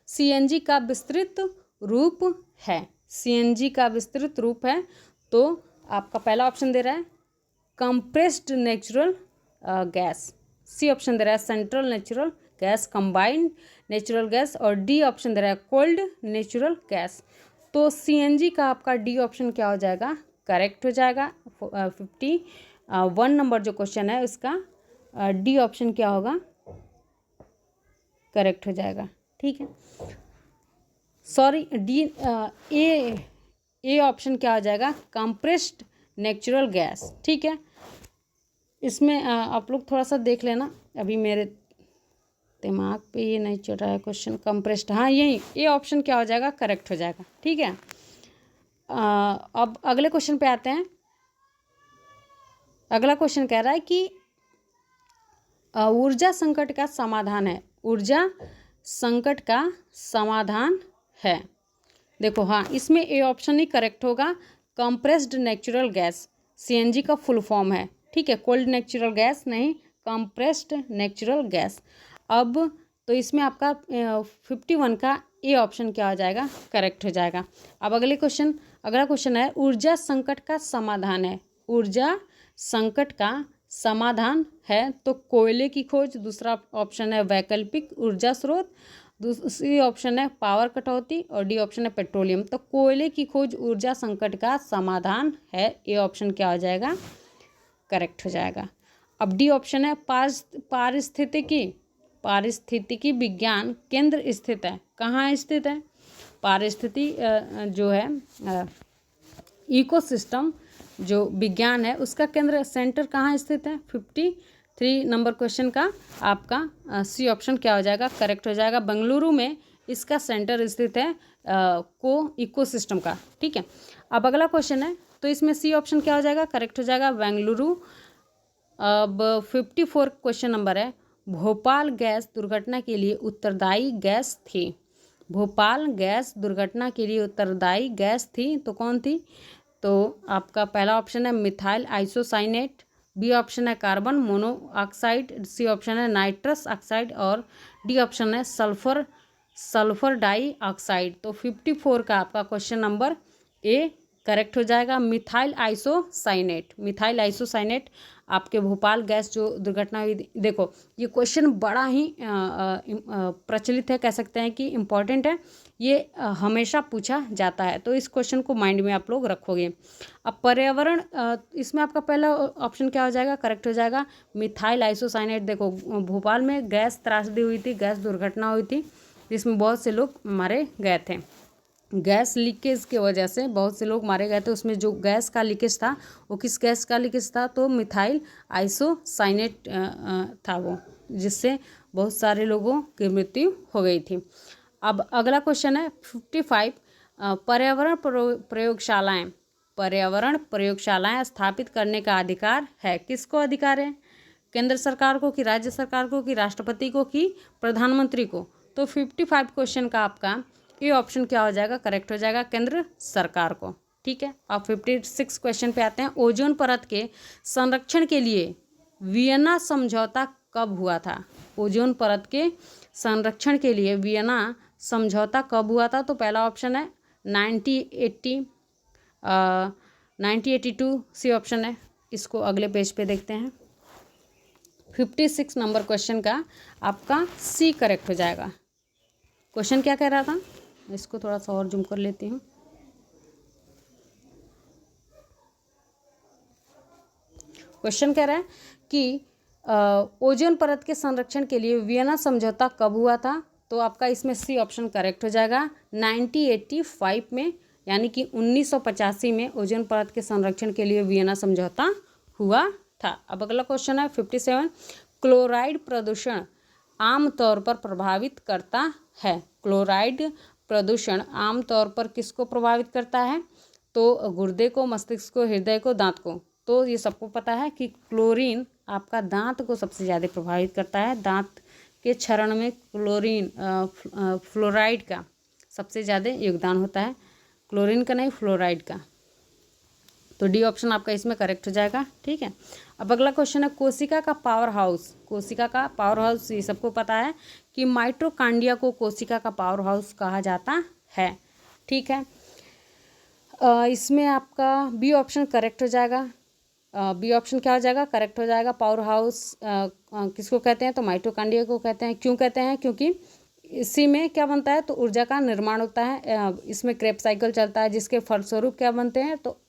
सीएनजी का विस्तृत रूप है। सीएनजी का विस्तृत रूप है। तो आपका पहला ऑप्शन दे रहा है compressed natural gas, C option दे रहा है central natural gas, combined natural gas, और डी ऑप्शन दे रहा है कोल्ड नेचुरल गैस। तो सीएनजी का आपका डी ऑप्शन क्या हो जाएगा करेक्ट हो जाएगा। 51 नंबर जो क्वेश्चन है उसका डी ऑप्शन क्या होगा करेक्ट हो जाएगा। ठीक है, सॉरी डी ए ऑप्शन क्या हो जाएगा कंप्रेस्ड नेचुरल गैस। ठीक है, इसमें आप लोग थोड़ा सा देख लेना, अभी मेरे दिमाग पे ये नहीं चल रहा है क्वेश्चन। कंप्रेस्ड, हाँ यही ए ऑप्शन क्या हो जाएगा करेक्ट हो जाएगा। ठीक है, अब अगले क्वेश्चन पे आते हैं। अगला क्वेश्चन कह रहा है कि ऊर्जा संकट का समाधान है। ऊर्जा संकट का समाधान है। देखो हाँ, इसमें ए ऑप्शन ही करेक्ट होगा। कंप्रेस्ड नेचुरल गैस सीएनजी का फुल फॉर्म है। ठीक है, कोल्ड नेचुरल गैस नहीं, कंप्रेस्ड नेचुरल गैस। अब तो इसमें आपका 51 का ए ऑप्शन क्या हो जाएगा करेक्ट हो जाएगा। अब अगला क्वेश्चन है ऊर्जा संकट का समाधान है। ऊर्जा संकट का समाधान है तो कोयले की खोज, दूसरा ऑप्शन है वैकल्पिक ऊर्जा स्रोत, दूसरी ऑप्शन है पावर कटौती, और डी ऑप्शन है पेट्रोलियम। तो कोयले की खोज ऊर्जा संकट का समाधान है, ए ऑप्शन क्या हो जाएगा करेक्ट हो जाएगा। अब डी ऑप्शन है पारिस्थितिकी विज्ञान केंद्र स्थित है। कहाँ स्थित है? पारिस्थिति जो है इकोसिस्टम जो विज्ञान है उसका केंद्र सेंटर कहाँ स्थित है? 53 नंबर क्वेश्चन का आपका सी ऑप्शन क्या हो जाएगा करेक्ट हो जाएगा। बेंगलुरु में इसका सेंटर स्थित है इकोसिस्टम का। ठीक है, अब अगला क्वेश्चन है तो इसमें सी ऑप्शन क्या हो जाएगा करेक्ट हो जाएगा बेंगलुरु। अब 54 क्वेश्चन नंबर है भोपाल गैस दुर्घटना के लिए उत्तरदायी गैस थी। भोपाल गैस दुर्घटना के लिए उत्तरदायी गैस थी तो कौन थी? तो आपका पहला ऑप्शन है मिथाइल आइसोसाइनेट, बी ऑप्शन है कार्बन मोनोऑक्साइड, सी ऑप्शन है नाइट्रस ऑक्साइड, और डी ऑप्शन है सल्फर डाइऑक्साइड। तो 54 का आपका क्वेश्चन नंबर ए करेक्ट हो जाएगा। मिथाइल आइसोसाइनेट आपके भोपाल गैस जो दुर्घटना हुई। देखो ये क्वेश्चन बड़ा ही प्रचलित है, कह सकते हैं कि इम्पॉर्टेंट है, ये हमेशा पूछा जाता है, तो इस क्वेश्चन को माइंड में आप लोग रखोगे। अब पर्यावरण, इसमें आपका पहला ऑप्शन क्या हो जाएगा करेक्ट हो जाएगा मिथाइल आइसोसाइनेट। देखो भोपाल में गैस त्रासदी हुई थी, गैस दुर्घटना हुई थी जिसमें बहुत से लोग मारे गए थे। गैस लीकेज की वजह से बहुत से लोग मारे गए थे। उसमें जो गैस का लीकेज था वो किस गैस का लीकेज था? तो मिथाइल आइसोसाइनेट था वो, जिससे बहुत सारे लोगों की मृत्यु हो गई थी। अब अगला क्वेश्चन है 55 पर्यावरण प्रयोगशालाएं स्थापित करने का अधिकार है। किसको अधिकार है? केंद्र सरकार को, कि राज्य सरकार को, कि राष्ट्रपति को, कि प्रधानमंत्री को? तो 55 क्वेश्चन का आपका ये ऑप्शन क्या हो जाएगा करेक्ट हो जाएगा केंद्र सरकार को। ठीक है, अब 56 क्वेश्चन पे आते हैं। ओजोन परत के संरक्षण के लिए वियना समझौता कब हुआ था? ओजोन परत के संरक्षण के लिए वियना समझौता कब हुआ था? तो पहला ऑप्शन है 1982, सी ऑप्शन है। इसको अगले पेज पे देखते हैं। 56 नंबर क्वेश्चन का आपका सी करेक्ट हो जाएगा। क्वेश्चन क्या कह रहा था? इसको थोड़ा सा और जूम कर लेती हूँ। क्वेश्चन कह रहा है कि ओजोन परत के संरक्षण के लिए वियना समझौता कब हुआ था? तो आपका इसमें सी ऑप्शन करेक्ट हो जाएगा। 1985 में यानी कि 1985 में ओजोन परत के संरक्षण के लिए वियना समझौता हुआ था। अब अगला क्वेश्चन है 57, क्लोराइड प्रदूषण आमतौर पर प्रभावित करता है। क्लोराइड प्रदूषण आमतौर पर किसको प्रभावित करता है? तो गुर्दे को, मस्तिष्क को, हृदय को, दांत को। तो ये सबको पता है कि क्लोरीन आपका दांत को सबसे ज़्यादा प्रभावित करता है। दांत के क्षरण में क्लोरीन फ्लोराइड का सबसे ज़्यादा योगदान होता है, क्लोरीन का नहीं, फ्लोराइड का। तो डी ऑप्शन आपका इसमें करेक्ट हो जाएगा। ठीक है, अब अगला क्वेश्चन है कोशिका का पावर हाउस। कोशिका का पावर हाउस ये सबको पता है कि माइटोकांड्रिया को कोशिका का पावर हाउस कहा जाता है। ठीक है, इसमें आपका बी ऑप्शन करेक्ट हो जाएगा। बी ऑप्शन क्या हो जाएगा? करेक्ट हो जाएगा। पावर हाउस किसको कहते हैं? तो माइटोकांड्रिया को कहते हैं। क्यों कहते हैं? क्योंकि इसी में क्या बनता है? तो ऊर्जा का निर्माण होता है। इसमें क्रेब साइकिल चलता है, जिसके फलस्वरूप क्या बनते हैं? तो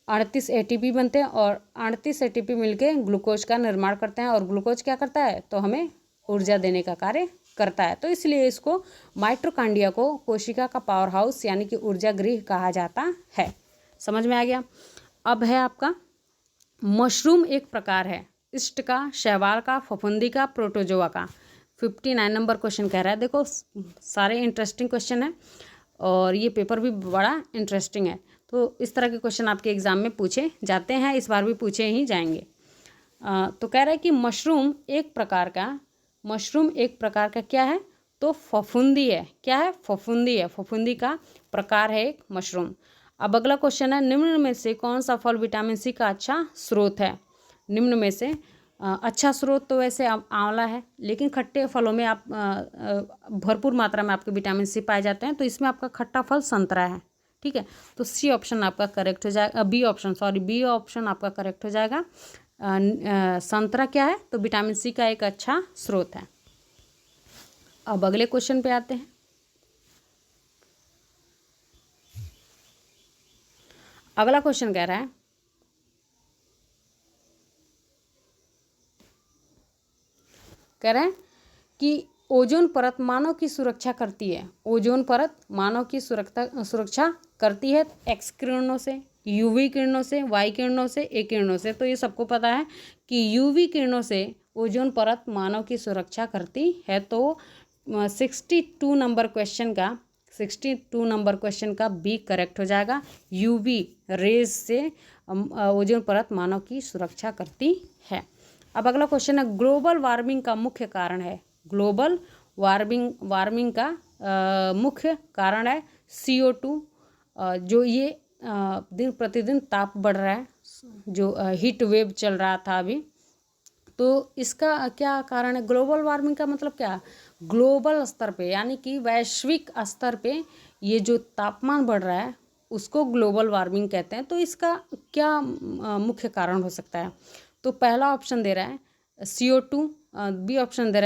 38 ATP बनते हैं और 38 ATP मिलके ग्लूकोज का निर्माण करते हैं, और ग्लूकोज क्या करता है? तो हमें ऊर्जा देने का कार्य करता है। तो इसलिए इसको माइटोकांड्रिया को कोशिका का पावर हाउस यानी कि ऊर्जा गृह कहा जाता है। समझ में आ गया? अब है आपका मशरूम एक प्रकार है इष्ट का, शैवाल का, फफूंदी का, प्रोटोजोआ का। 59 नंबर क्वेश्चन कह रहा है। देखो सारे इंटरेस्टिंग क्वेश्चन है और ये पेपर भी बड़ा इंटरेस्टिंग है। तो इस तरह के क्वेश्चन आपके एग्जाम में पूछे जाते हैं, इस बार भी पूछे ही जाएंगे। तो कह रहा है कि मशरूम एक प्रकार का क्या है? तो फफूंदी है। क्या है? फफूंदी है। फफूंदी का प्रकार है एक मशरूम। अब अगला क्वेश्चन है निम्न में से कौन सा फल विटामिन सी का अच्छा स्रोत है? निम्न में से अच्छा स्रोत तो वैसे आंवला है, लेकिन खट्टे फलों में आप भरपूर मात्रा में आपके विटामिन सी पाए जाते हैं। तो इसमें आपका खट्टा फल संतरा है। ठीक है, तो सी ऑप्शन आपका करेक्ट हो जाएगा। बी ऑप्शन आपका करेक्ट हो जाएगा। संतरा क्या है? तो विटामिन सी का एक अच्छा स्रोत है। अब अगले क्वेश्चन पे आते हैं। अगला क्वेश्चन कह रहा है कि ओजोन परत मानव की सुरक्षा करती है। ओजोन परत मानव की सुरक्षा करती है एक्स किरणों से, यूवी किरणों से, वाई किरणों से, ए किरणों से। तो ये सबको पता है कि यूवी किरणों से ओजोन परत मानव की सुरक्षा करती है। तो 62 नंबर क्वेश्चन का बी करेक्ट हो जाएगा। यूवी रेज से ओजोन परत मानव की सुरक्षा करती है। अब अगला क्वेश्चन है ग्लोबल वार्मिंग का मुख्य कारण है। ग्लोबल वार्मिंग का मुख्य कारण है CO2। जो ये दिन प्रतिदिन ताप बढ़ रहा है, जो हीट वेव चल रहा था अभी, तो इसका क्या कारण है? ग्लोबल वार्मिंग का मतलब क्या? ग्लोबल स्तर पे यानी कि वैश्विक स्तर पे ये जो तापमान बढ़ रहा है उसको ग्लोबल वार्मिंग कहते हैं। तो इसका क्या मुख्य कारण हो सकता है? तो पहला ऑप्शन दे रहा है CO2, बी ऑप्शन दे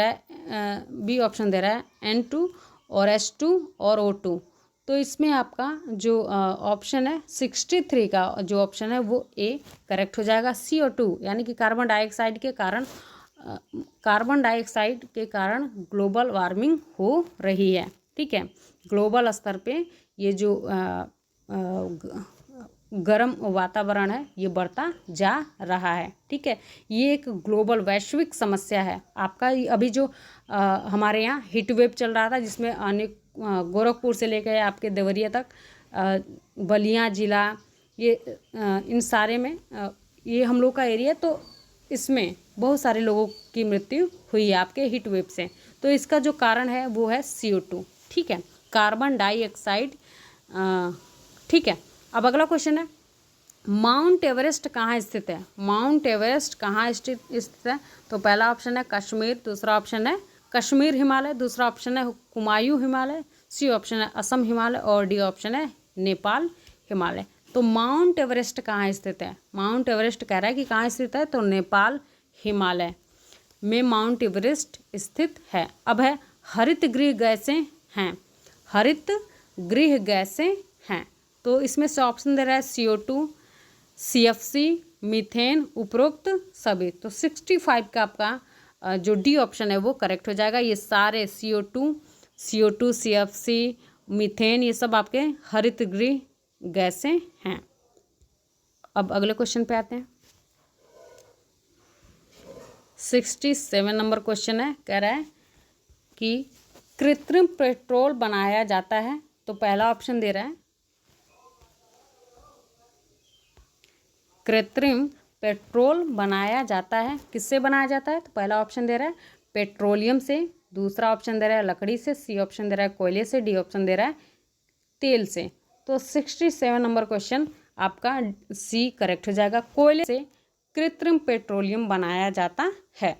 रहा है N2 और H2 और O2। तो इसमें आपका जो ऑप्शन है 63 का जो ऑप्शन है वो ए करेक्ट हो जाएगा। CO2 यानी कि कार्बन डाइऑक्साइड के कारण ग्लोबल वार्मिंग हो रही है। ठीक है, ग्लोबल स्तर पे ये जो गर्म वातावरण है ये बढ़ता जा रहा है। ठीक है, ये एक ग्लोबल वैश्विक समस्या है। आपका अभी जो हमारे यहाँ हीट वेव चल रहा था, जिसमें अनेक गोरखपुर से लेकर आपके देवरिया तक, बलिया जिला, ये इन सारे में ये हम लोग का एरिया, तो इसमें बहुत सारे लोगों की मृत्यु हुई है आपके हीट वेव से। तो इसका जो कारण है वो है CO2। ठीक है, कार्बन डाइऑक्साइड। ठीक है, अब अगला क्वेश्चन है माउंट एवरेस्ट कहाँ स्थित है? माउंट एवरेस्ट कहाँ स्थित है? तो पहला ऑप्शन है कश्मीर, दूसरा ऑप्शन है कश्मीर हिमालय, दूसरा ऑप्शन है कुमायूं हिमालय, सी ऑप्शन है असम हिमालय और डी ऑप्शन है नेपाल हिमालय। तो माउंट एवरेस्ट कहाँ स्थित है? माउंट एवरेस्ट कह रहा है कि कहाँ स्थित है? तो नेपाल हिमालय में माउंट एवरेस्ट स्थित है। अब है हरित गृह गैसें हैं। हरित गृह गैसें हैं, तो इसमें से ऑप्शन दे रहा है CO2, CFC, मीथेन, उपरोक्त सभी। तो 65 का आपका जो डी ऑप्शन है वो करेक्ट हो जाएगा। ये सारे CO2, CFC मीथेन, ये सब आपके हरितगृह गैसें हैं। अब अगले क्वेश्चन पे आते हैं। 67 नंबर क्वेश्चन है, कह रहा है कि कृत्रिम पेट्रोल बनाया जाता है। तो पहला ऑप्शन दे रहा है कृत्रिम पेट्रोल बनाया जाता है, किससे बनाया जाता है? तो पहला ऑप्शन दे रहा है पेट्रोलियम से, दूसरा ऑप्शन दे रहा है लकड़ी से, सी ऑप्शन दे रहा है कोयले से, डी ऑप्शन दे रहा है तेल से। तो 67 नंबर क्वेश्चन आपका सी करेक्ट हो जाएगा, कोयले से कृत्रिम पेट्रोलियम बनाया जाता है।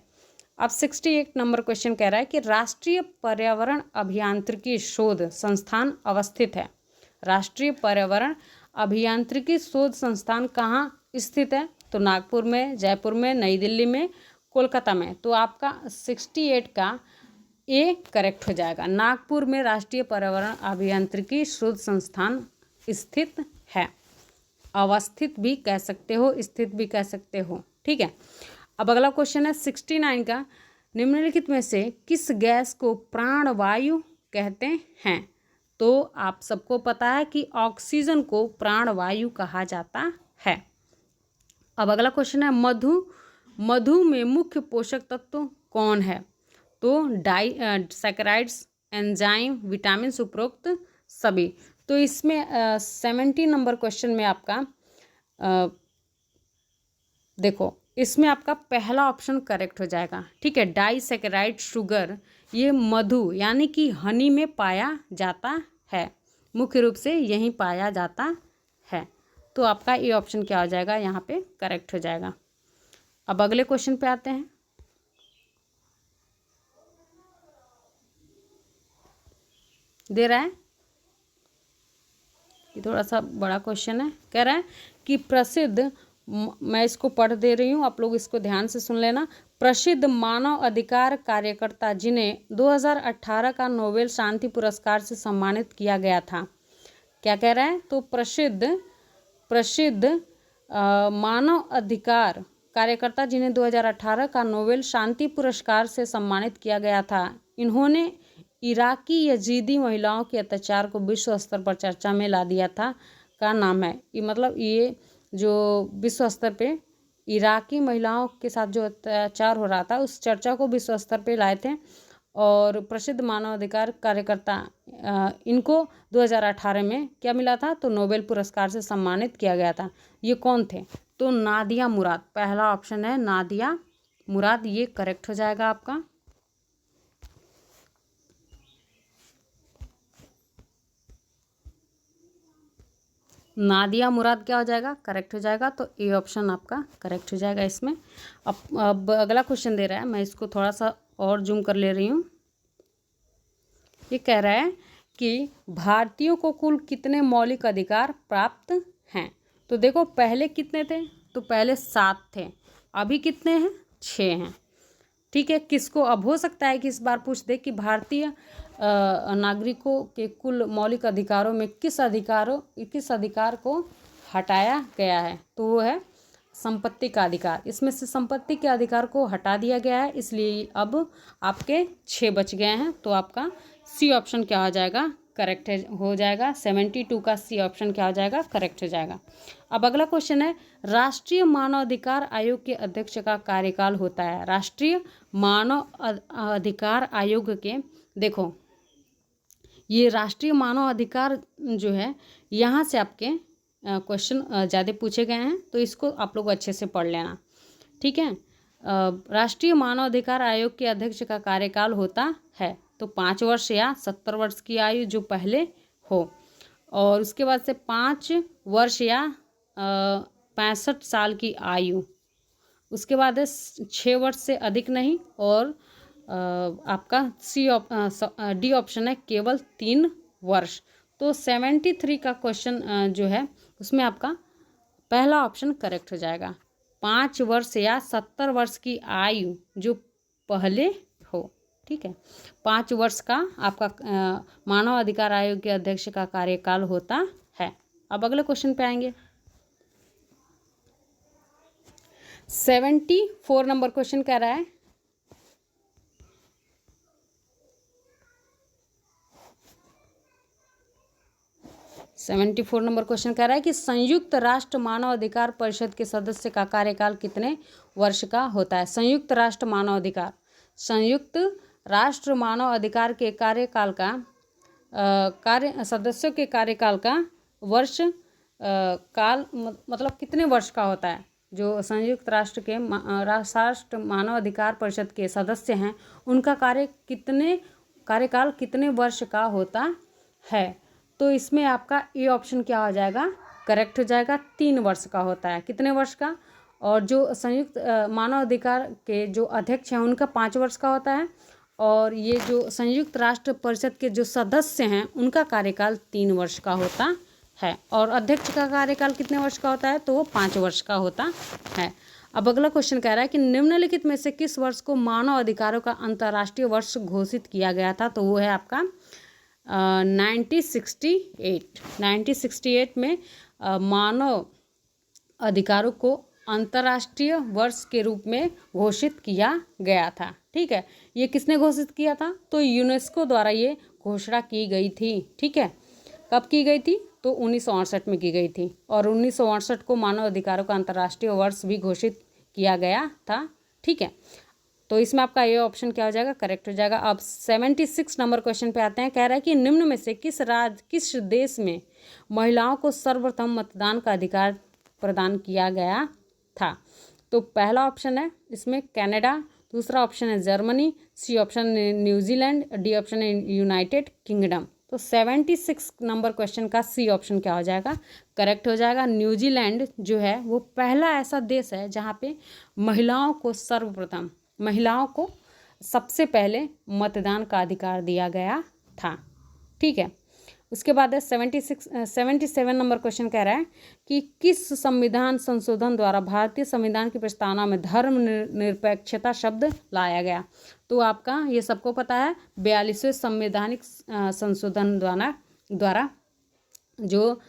अब 68 नंबर क्वेश्चन कह रहा है कि राष्ट्रीय पर्यावरण अभियांत्रिकी शोध संस्थान अवस्थित है। राष्ट्रीय पर्यावरण अभियांत्रिकी शोध संस्थान कहाँ स्थित है? तो नागपुर में, जयपुर में, नई दिल्ली में, कोलकाता में। तो आपका 68 का ए करेक्ट हो जाएगा। नागपुर में राष्ट्रीय पर्यावरण अभियांत्रिकी शोध संस्थान स्थित है। अवस्थित भी कह सकते हो, स्थित भी कह सकते हो, ठीक है। अब अगला क्वेश्चन है 69 का, निम्नलिखित में से किस गैस को प्राणवायु कहते हैं? तो आप सबको पता है कि ऑक्सीजन को प्राणवायु कहा जाता है। अब अगला क्वेश्चन है मधु में मुख्य पोषक तत्व कौन है? तो सैकराइड्स, एंजाइम, विटामिन, उपरोक्त सभी। तो इसमें 70 नंबर क्वेश्चन में आपका देखो, इसमें आपका पहला ऑप्शन करेक्ट हो जाएगा, ठीक है। डाइसैकेराइड शुगर ये मधु यानी कि हनी में पाया जाता है, मुख्य रूप से यहीं पाया जाता है। तो आपका ये ऑप्शन क्या हो जाएगा? यहाँ पे करेक्ट हो जाएगा। अब अगले क्वेश्चन पे आते हैं। दे रहा है, ये थोड़ा सा बड़ा क्वेश्चन है, कह रहा है कि प्रसिद्ध, मैं इसको पढ़ दे रही हूँ, आप लोग इसको ध्यान से सुन लेना। प्रसिद्ध मानव अधिकार कार्यकर्ता जिन्हें 2018 का नोबेल शांति पुरस्कार से सम्मानित किया गया था, क्या कह रहा है? तो प्रसिद्ध मानव अधिकार कार्यकर्ता जिन्हें 2018 का नोबेल शांति पुरस्कार से सम्मानित किया गया था, इन्होंने इराकी यजीदी महिलाओं के अत्याचार को विश्व स्तर पर चर्चा में ला दिया था, का नाम है। ये मतलब ये जो विश्व स्तर पे इराकी महिलाओं के साथ जो अत्याचार हो रहा था उस चर्चा को विश्व स्तर पे लाए थे। और प्रसिद्ध मानवाधिकार कार्यकर्ता इनको 2018 में क्या मिला था? तो नोबेल पुरस्कार से सम्मानित किया गया था। ये कौन थे? तो नादिया मुराद, पहला ऑप्शन है नादिया मुराद, ये करेक्ट हो जाएगा आपका। नादिया मुराद क्या हो जाएगा? करेक्ट हो जाएगा। तो ए ऑप्शन आपका करेक्ट हो जाएगा इसमें। अब अगला क्वेश्चन दे रहा है, मैं इसको थोड़ा सा और जूम कर ले रही हूँ। ये कह रहा है कि भारतीयों को कुल कितने मौलिक अधिकार प्राप्त हैं? तो देखो पहले कितने थे? तो पहले 7 थे, अभी कितने हैं? 6 हैं, ठीक है। किसको अब हो सकता है कि इस बार पूछ दे कि भारतीय नागरिकों के कुल मौलिक अधिकारों में किस अधिकार को हटाया गया है? तो वो है संपत्ति का अधिकार। इसमें से संपत्ति के अधिकार को हटा दिया गया है, इसलिए अब आपके 6 बच गए हैं। तो आपका सी ऑप्शन क्या हो जाएगा? करेक्ट हो जाएगा। 72 का सी ऑप्शन क्या हो जाएगा? करेक्ट हो जाएगा। अब अगला क्वेश्चन है, राष्ट्रीय मानवाधिकार आयोग के अध्यक्ष का कार्यकाल होता है। राष्ट्रीय मानव अधिकार आयोग के, देखो ये राष्ट्रीय मानव अधिकार जो है, यहाँ से आपके क्वेश्चन ज़्यादा पूछे गए हैं, तो इसको आप लोग अच्छे से पढ़ लेना, ठीक है। राष्ट्रीय मानव अधिकार आयोग के अध्यक्ष का कार्यकाल होता है तो 5 वर्ष या 70 वर्ष की आयु जो पहले हो, और उसके बाद से 5 वर्ष या 65 साल की आयु, उसके बाद है 6 वर्ष से अधिक नहीं, और आपका डी ऑप्शन है केवल 3 वर्ष। तो 73 का क्वेश्चन जो है उसमें आपका पहला ऑप्शन करेक्ट हो जाएगा। 5 वर्ष या 70 वर्ष की आयु जो पहले हो, ठीक है। 5 वर्ष का आपका मानव अधिकार आयोग के अध्यक्ष का कार्यकाल होता है। अब अगले क्वेश्चन पे आएंगे। 74 नंबर क्वेश्चन कह रहा है, 74 नंबर क्वेश्चन कह रहा है कि संयुक्त राष्ट्र मानव अधिकार परिषद के सदस्य का कार्यकाल कितने वर्ष का होता है। संयुक्त राष्ट्र मानव अधिकार के कार्यकाल का सदस्यों के कार्यकाल का वर्ष काल मतलब कितने वर्ष का होता है। जो संयुक्त राष्ट्र के राष्ट्र मानव अधिकार परिषद के सदस्य हैं उनका कार्यकाल कितने वर्ष का होता है। तो इसमें आपका ए ऑप्शन क्या हो जाएगा, करेक्ट हो जाएगा। 3 वर्ष का होता है। कितने वर्ष का। और जो संयुक्त मानव अधिकार के जो अध्यक्ष हैं उनका 5 वर्ष का होता है। और ये जो संयुक्त राष्ट्र परिषद के जो सदस्य हैं उनका कार्यकाल 3 वर्ष का होता है। और अध्यक्ष का कार्यकाल कितने वर्ष का होता है, तो वो 5 वर्ष का होता है। अब अगला क्वेश्चन कह रहा है कि निम्नलिखित में से किस वर्ष को मानव अधिकारों का अंतर्राष्ट्रीय वर्ष घोषित किया गया था। तो वो है आपका 1968 में मानव अधिकारों को अंतर्राष्ट्रीय वर्ष के रूप में घोषित किया गया था। ठीक है, ये किसने घोषित किया था, तो यूनेस्को द्वारा ये घोषणा की गई थी। ठीक है, कब की गई थी, तो 1968 में की गई थी। और 1968 को मानव अधिकारों का अंतर्राष्ट्रीय वर्ष भी घोषित किया गया था। ठीक है, तो इसमें आपका ये ऑप्शन क्या हो जाएगा, करेक्ट हो जाएगा। अब 76 नंबर क्वेश्चन पे आते हैं। कह रहा है कि निम्न में से किस देश में महिलाओं को सर्वप्रथम मतदान का अधिकार प्रदान किया गया था। तो पहला ऑप्शन है इसमें कनाडा, दूसरा ऑप्शन है जर्मनी, सी ऑप्शन है न्यूजीलैंड, डी ऑप्शन है यूनाइटेड किंगडम। तो 76 नंबर क्वेश्चन का सी ऑप्शन क्या हो जाएगा, करेक्ट हो जाएगा। न्यूजीलैंड जो है वो पहला ऐसा देश है जहाँ पे महिलाओं को सबसे पहले मतदान का अधिकार दिया गया था। ठीक है, उसके बाद है 77 नंबर क्वेश्चन कह रहा है कि किस संविधान संशोधन द्वारा भारतीय संविधान की प्रस्तावना में धर्म निरपेक्षता शब्द लाया गया। तो आपका ये सबको पता है 42वें संवैधानिक संशोधन द्वारा जो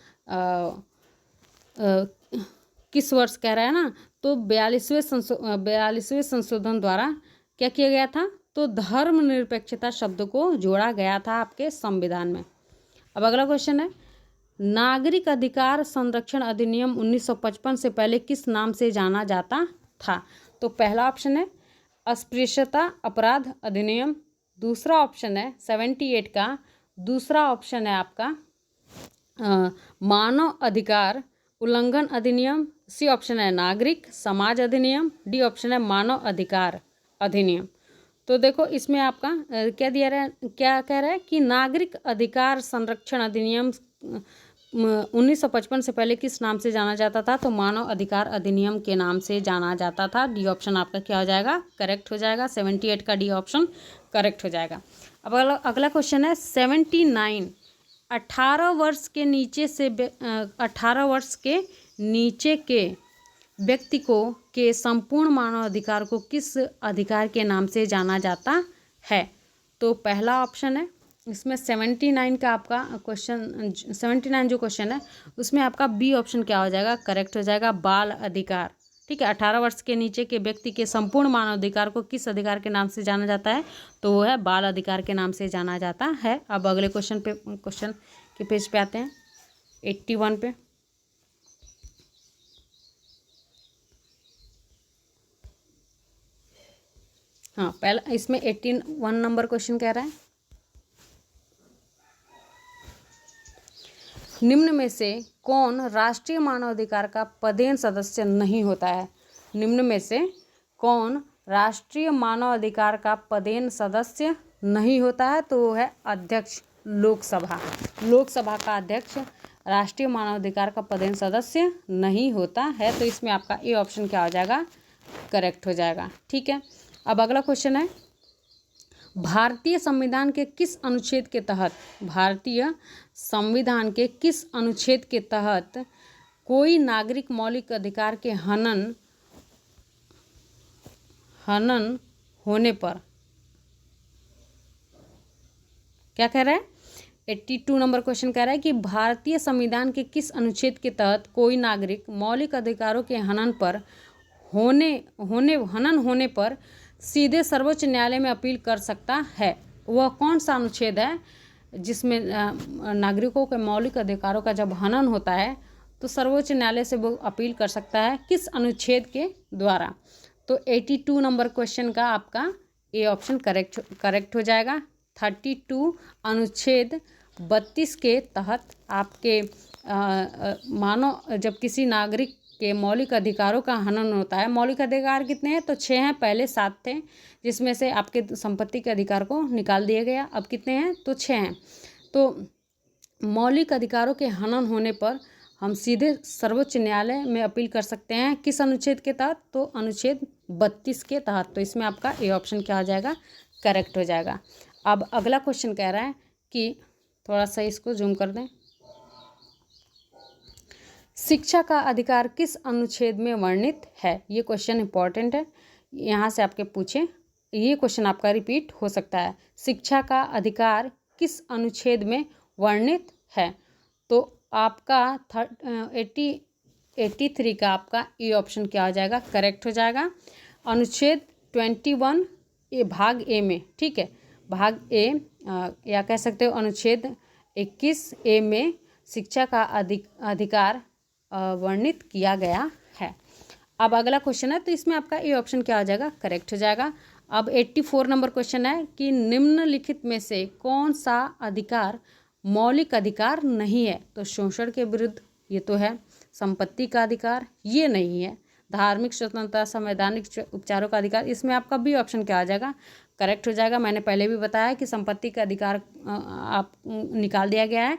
किस वर्ष कह रहा है ना, तो 42वें संशोधन द्वारा क्या किया गया था, तो धर्म निरपेक्षता शब्द को जोड़ा गया था आपके संविधान में। अब अगला क्वेश्चन है नागरिक अधिकार संरक्षण अधिनियम 1955 से पहले किस नाम से जाना जाता था। तो पहला ऑप्शन है अस्पृश्यता अपराध अधिनियम, दूसरा ऑप्शन है 78 का दूसरा ऑप्शन है आपका मानव अधिकार उल्लंघन अधिनियम, सी ऑप्शन है नागरिक समाज अधिनियम, डी ऑप्शन है मानव अधिकार अधिनियम। तो देखो इसमें आपका क्या कह रहा है कि नागरिक अधिकार संरक्षण अधिनियम 1955 से पहले किस नाम से जाना जाता था, तो मानव अधिकार अधिनियम के नाम से जाना जाता था। डी ऑप्शन आपका क्या हो जाएगा, करेक्ट हो जाएगा। 78 का डी ऑप्शन करेक्ट हो जाएगा। अब अगला क्वेश्चन है 79 18 वर्ष के नीचे के व्यक्ति के संपूर्ण मानव अधिकार को किस अधिकार के नाम से जाना जाता है। तो पहला ऑप्शन है इसमें 79 का आपका क्वेश्चन 79 जो क्वेश्चन है उसमें आपका बी ऑप्शन क्या हो जाएगा, करेक्ट हो जाएगा बाल अधिकार। ठीक है, 18 वर्ष के नीचे के व्यक्ति के संपूर्ण मानव अधिकार को किस अधिकार के नाम से जाना जाता है, तो वो है बाल अधिकार के नाम से जाना जाता है। अब अगले क्वेश्चन के पेज पे आते हैं 81 पे। हाँ, पहला इसमें 81 नंबर क्वेश्चन कह रहा है निम्न में से कौन राष्ट्रीय मानवाधिकार का पदेन सदस्य नहीं होता है। निम्न में से कौन राष्ट्रीय मानवाधिकार का पदेन सदस्य नहीं होता है, तो वो है अध्यक्ष लोकसभा का अध्यक्ष राष्ट्रीय मानवाधिकार का पदेन सदस्य नहीं होता है। तो इसमें आपका ए ऑप्शन क्या हो जाएगा, करेक्ट हो जाएगा। ठीक है, अब अगला क्वेश्चन है भारतीय संविधान के किस अनुच्छेद के तहत कोई नागरिक मौलिक अधिकार के हनन होने पर क्या कह रहा है, 82 नंबर क्वेश्चन कह रहा है कि भारतीय संविधान के किस अनुच्छेद के तहत कोई नागरिक मौलिक अधिकारों के हनन होने पर सीधे सर्वोच्च न्यायालय में अपील कर सकता है। वह कौन सा अनुच्छेद है जिसमें नागरिकों के मौलिक अधिकारों का जब हनन होता है तो सर्वोच्च न्यायालय से वो अपील कर सकता है किस अनुच्छेद के द्वारा। तो 82 नंबर क्वेश्चन का आपका ए ऑप्शन करेक्ट हो जाएगा। 32 अनुच्छेद 32 के तहत आपके मानो जब किसी नागरिक के मौलिक अधिकारों का हनन होता है। मौलिक अधिकार कितने हैं? तो 6 हैं, पहले 7 थे, जिसमें से आपके संपत्ति के अधिकार को निकाल दिया गया। अब कितने हैं? तो 6 हैं। तो मौलिक अधिकारों के हनन होने पर हम सीधे सर्वोच्च न्यायालय में अपील कर सकते हैं किस अनुच्छेद के तहत? तो अनुच्छेद 32 के तहत। तो इसमें आपका ए ऑप्शन क्या हो जाएगा? करेक्ट हो जाएगा। अब अगला क्वेश्चन कह रहा है कि थोड़ा सा इसको जूम कर दें। शिक्षा का अधिकार किस अनुच्छेद में वर्णित है? ये क्वेश्चन इंपॉर्टेंट है, यहाँ से आपके पूछे, ये क्वेश्चन आपका रिपीट हो सकता है। शिक्षा का अधिकार किस अनुच्छेद में वर्णित है? तो आपका 83 का आपका ए ऑप्शन क्या हो जाएगा? करेक्ट हो जाएगा। अनुच्छेद 21 ए भाग ए में, ठीक है, भाग ए या कह सकते हो अनुच्छेद 21 ए में शिक्षा का अधिकार वर्णित किया गया है। अब अगला क्वेश्चन है, तो इसमें आपका ए ऑप्शन क्या हो जाएगा? करेक्ट हो जाएगा। अब 84 नंबर क्वेश्चन है कि निम्नलिखित में से कौन सा अधिकार मौलिक अधिकार नहीं है? तो शोषण के विरुद्ध ये तो है, संपत्ति का अधिकार ये नहीं है, धार्मिक स्वतंत्रता, संवैधानिक उपचारों का अधिकार, इसमें आपका बी ऑप्शन क्या आ जाएगा? करेक्ट हो जाएगा। मैंने पहले भी बताया कि संपत्ति का अधिकार आप निकाल दिया गया है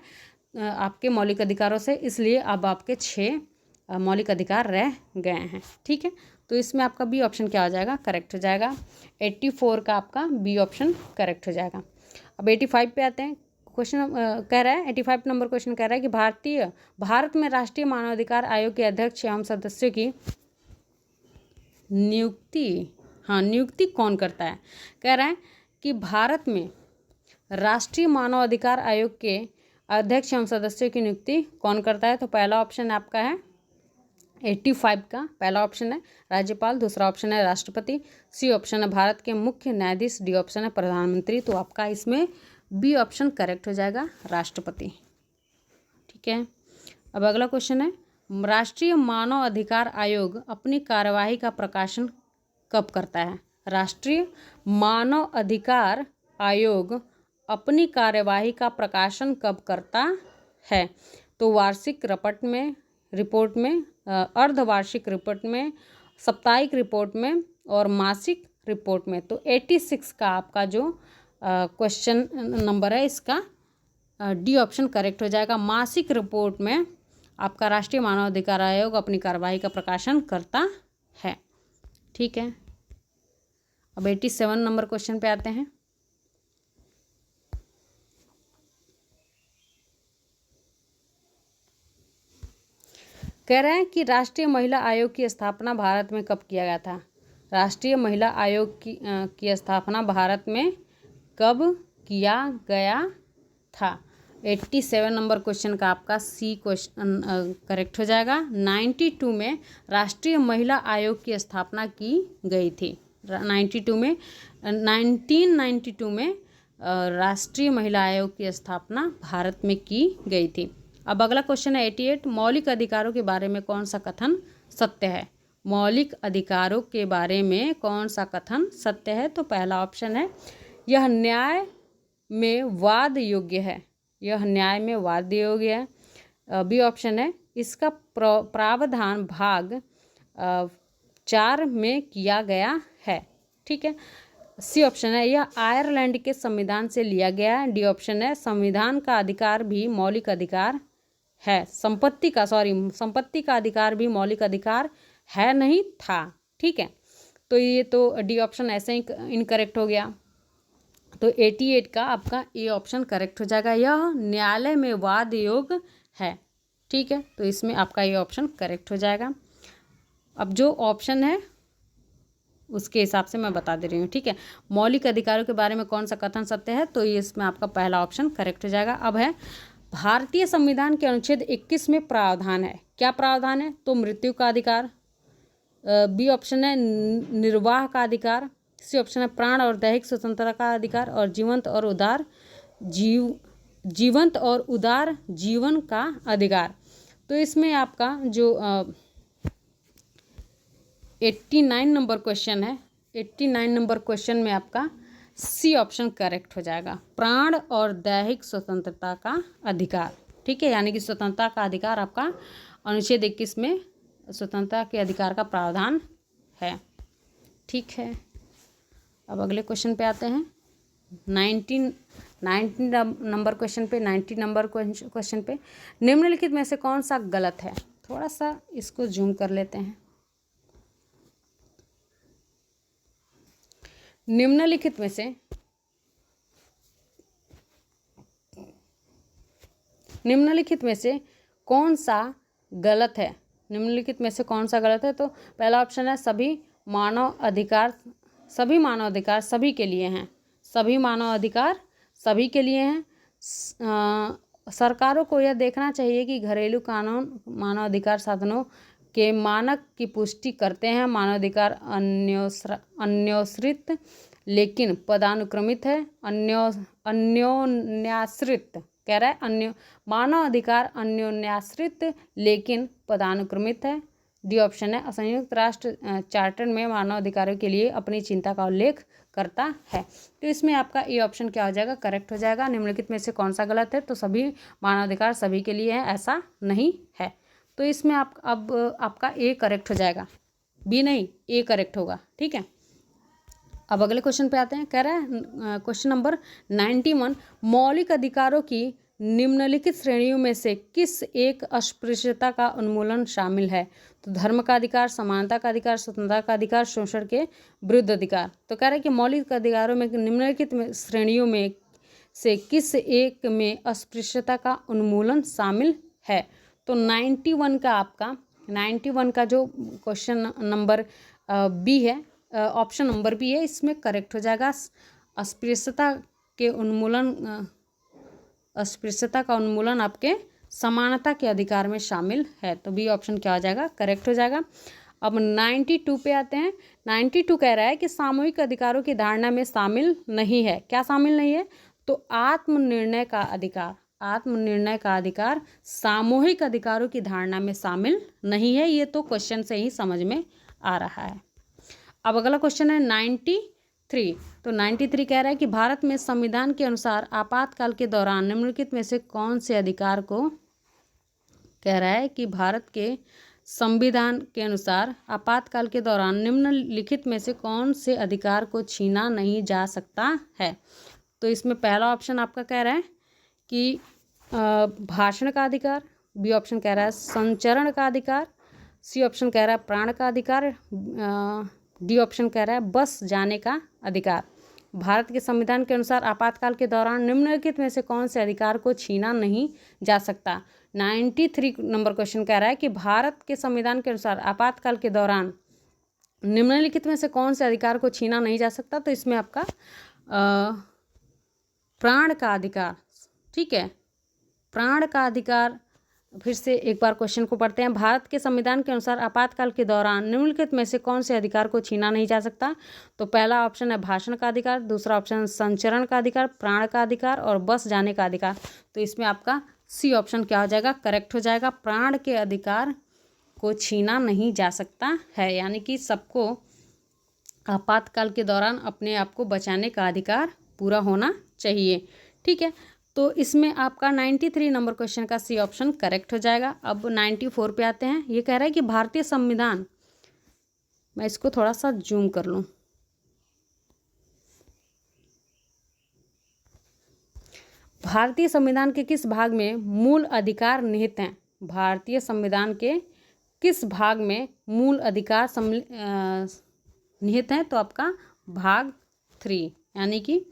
आपके मौलिक अधिकारों से, इसलिए अब आपके 6 मौलिक अधिकार रह गए हैं, ठीक है। तो इसमें आपका बी ऑप्शन क्या हो जाएगा? करेक्ट हो जाएगा। 84 का आपका बी ऑप्शन करेक्ट हो जाएगा। अब 85 पे आते हैं। क्वेश्चन कह रहा है, 85 नंबर क्वेश्चन कह रहा है कि भारत में राष्ट्रीय मानवाधिकार आयोग के अध्यक्ष एवं सदस्यों की नियुक्ति कौन करता है? कह रहा है कि भारत में राष्ट्रीय मानवाधिकार आयोग के अध्यक्ष एवं सदस्यों की नियुक्ति कौन करता है? तो पहला ऑप्शन आपका है 85 का पहला ऑप्शन है राज्यपाल, दूसरा ऑप्शन है राष्ट्रपति, सी ऑप्शन है भारत के मुख्य न्यायाधीश, डी ऑप्शन है प्रधानमंत्री। तो आपका इसमें बी ऑप्शन करेक्ट हो जाएगा, राष्ट्रपति, ठीक है। अब अगला क्वेश्चन है, राष्ट्रीय मानव अधिकार आयोग अपनी कार्यवाही का प्रकाशन कब करता है? राष्ट्रीय मानव अधिकार आयोग अपनी कार्यवाही का प्रकाशन कब करता है? तो वार्षिक रिपोर्ट में, अर्धवार्षिक रिपोर्ट में, साप्ताहिक रिपोर्ट में और मासिक रिपोर्ट में। तो 86 का आपका जो क्वेश्चन नंबर है इसका डी ऑप्शन करेक्ट हो जाएगा। मासिक रिपोर्ट में आपका राष्ट्रीय मानवाधिकार आयोग अपनी कार्यवाही का प्रकाशन करता है, ठीक है। अब 87 नंबर क्वेश्चन पे आते हैं। कह रहे हैं कि राष्ट्रीय महिला आयोग की स्थापना भारत में कब किया गया था? राष्ट्रीय महिला आयोग की स्थापना भारत में कब किया गया था? 87 नंबर क्वेश्चन का आपका सी क्वेश्चन करेक्ट हो जाएगा। 92 में राष्ट्रीय महिला आयोग की स्थापना की गई थी। 1992 में राष्ट्रीय महिला आयोग की स्थापना भारत में की गई थी। अब अगला क्वेश्चन है 88, मौलिक अधिकारों के बारे में कौन सा कथन सत्य है? मौलिक अधिकारों के बारे में कौन सा कथन सत्य है? तो पहला ऑप्शन है यह न्याय में वाद योग्य है, यह न्याय में वाद योग्य है। बी ऑप्शन है इसका प्रावधान भाग 4 में किया गया है, ठीक है। सी ऑप्शन है यह आयरलैंड के संविधान से लिया गया है। डी ऑप्शन है संविधान का अधिकार भी मौलिक अधिकार है, संपत्ति का अधिकार भी मौलिक अधिकार है नहीं था, ठीक है। तो ये तो डी ऑप्शन ऐसे ही इनकरेक्ट हो गया। तो 88 का आपका ए ऑप्शन करेक्ट हो जाएगा, यह न्यायालय में वाद योग्य है, ठीक है। तो इसमें आपका ये ऑप्शन करेक्ट हो जाएगा। अब जो ऑप्शन है उसके हिसाब से मैं बता दे रही हूँ, ठीक है। मौलिक अधिकारों के बारे में कौन सा कथन सत्य है? तो ये इसमें आपका पहला ऑप्शन करेक्ट हो जाएगा। अब है भारतीय संविधान के अनुच्छेद 21 में प्रावधान है, क्या प्रावधान है? तो मृत्यु का अधिकार, बी ऑप्शन है निर्वाह का अधिकार, सी ऑप्शन है प्राण और दैहिक स्वतंत्रता का अधिकार और जीवंत और उदार जीव जीवंत और उदार जीवन का अधिकार। तो इसमें आपका जो 89 नंबर क्वेश्चन है, 89 नंबर क्वेश्चन में आपका सी ऑप्शन करेक्ट हो जाएगा, प्राण और दैहिक स्वतंत्रता का अधिकार। ठीक है, यानी कि स्वतंत्रता का अधिकार आपका अनुच्छेद 21 में स्वतंत्रता के अधिकार का प्रावधान है। ठीक है, अब अगले क्वेश्चन पे आते हैं। 19 नंबर क्वेश्चन पे, 90 नंबर क्वेश्चन पे निम्नलिखित में से कौन सा गलत है। थोड़ा सा इसको जूम कर लेते हैं। निम्नलिखित में से कौन सा गलत है। निम्नलिखित में से कौन सा गलत है। तो पहला ऑप्शन है सभी मानव अधिकार सभी के लिए हैं। सभी मानव अधिकार सभी के लिए हैं। सरकारों को यह देखना चाहिए कि घरेलू कानून मानवाधिकार साधनों के मानक की पुष्टि करते हैं। मानवाधिकार अन्योन्याश्रित लेकिन पदानुक्रमित है। अन्योन्याश्रित कह रहा है, मानवाधिकार अन्योन्याश्रित लेकिन पदानुक्रमित है। डी ऑप्शन है संयुक्त राष्ट्र चार्टर में मानवाधिकारों के लिए अपनी चिंता का उल्लेख करता है। तो इसमें आपका ए ऑप्शन क्या हो जाएगा, करेक्ट हो जाएगा। निम्नलिखित में से कौन सा गलत है। तो सभी मानवाधिकार सभी के लिए है, ऐसा नहीं है। तो इसमें अब आपका ए करेक्ट हो जाएगा, बी नहीं, ए करेक्ट होगा। ठीक है, अब अगले क्वेश्चन पे आते हैं। कह रहा है क्वेश्चन नंबर 91, मौलिक अधिकारों की निम्नलिखित श्रेणियों में से किस एक अस्पृश्यता का उन्मूलन शामिल है। तो धर्म का अधिकार, समानता का अधिकार, स्वतंत्रता का अधिकार, शोषण के विरुद्ध अधिकार। तो कह रहा है कि मौलिक अधिकारों में निम्नलिखित श्रेणियों में से किस एक में अस्पृश्यता का उन्मूलन शामिल है। तो 91 का जो क्वेश्चन नंबर बी है, ऑप्शन नंबर बी है, इसमें करेक्ट हो जाएगा। अस्पृश्यता का उन्मूलन आपके समानता के अधिकार में शामिल है। तो बी ऑप्शन क्या हो जाएगा, करेक्ट हो जाएगा। अब 92 पे आते हैं। 92 कह रहा है कि सामूहिक अधिकारों की धारणा में शामिल नहीं है। क्या शामिल नहीं है। तो आत्मनिर्णय का अधिकार सामूहिक अधिकारों की धारणा में शामिल नहीं है। ये तो क्वेश्चन से ही समझ में आ रहा है। अब अगला क्वेश्चन है 93। तो 93 कह रहा है कि भारत में संविधान के अनुसार आपातकाल के दौरान निम्नलिखित में से कौन से अधिकार को, कह रहा है कि भारत के संविधान के अनुसार आपातकाल के दौरान निम्नलिखित में से कौन से अधिकार को छीना नहीं जा सकता है। तो इसमें पहला ऑप्शन आपका कह रहा है कि भाषण का अधिकार, बी ऑप्शन कह रहा है संचरण का अधिकार, सी ऑप्शन कह रहा है प्राण का अधिकार, डी ऑप्शन कह रहा है बस जाने का अधिकार। भारत के संविधान के अनुसार आपातकाल के दौरान निम्नलिखित में से कौन से अधिकार को छीना नहीं जा सकता। 93 नंबर क्वेश्चन कह रहा है कि भारत के संविधान के अनुसार आपातकाल के दौरान निम्नलिखित में से कौन से अधिकार को छीना नहीं जा सकता। तो इसमें आपका प्राण का अधिकार। ठीक है, प्राण का अधिकार। फिर से एक बार क्वेश्चन को पढ़ते हैं। भारत के संविधान के अनुसार आपातकाल के दौरान निम्नलिखित में से कौन से अधिकार को छीना नहीं जा सकता। तो पहला ऑप्शन है भाषण का अधिकार, दूसरा ऑप्शन संचरण का अधिकार, प्राण का अधिकार और बस जाने का अधिकार। तो इसमें आपका सी ऑप्शन क्या हो जाएगा, करेक्ट हो जाएगा। प्राण के अधिकार को छीना नहीं जा सकता है, यानी कि सबको आपातकाल के दौरान अपने आप को बचाने का अधिकार पूरा होना चाहिए। ठीक है, तो इसमें आपका 93 नंबर क्वेश्चन का सी ऑप्शन करेक्ट हो जाएगा। अब 94 पे आते हैं। ये कह रहा है कि भारतीय संविधान, मैं इसको थोड़ा सा जूम कर लूँ। भारतीय संविधान के किस भाग में मूल अधिकार निहित हैं। भारतीय संविधान के किस भाग में मूल अधिकार निहित हैं। तो आपका भाग 3 यानी कि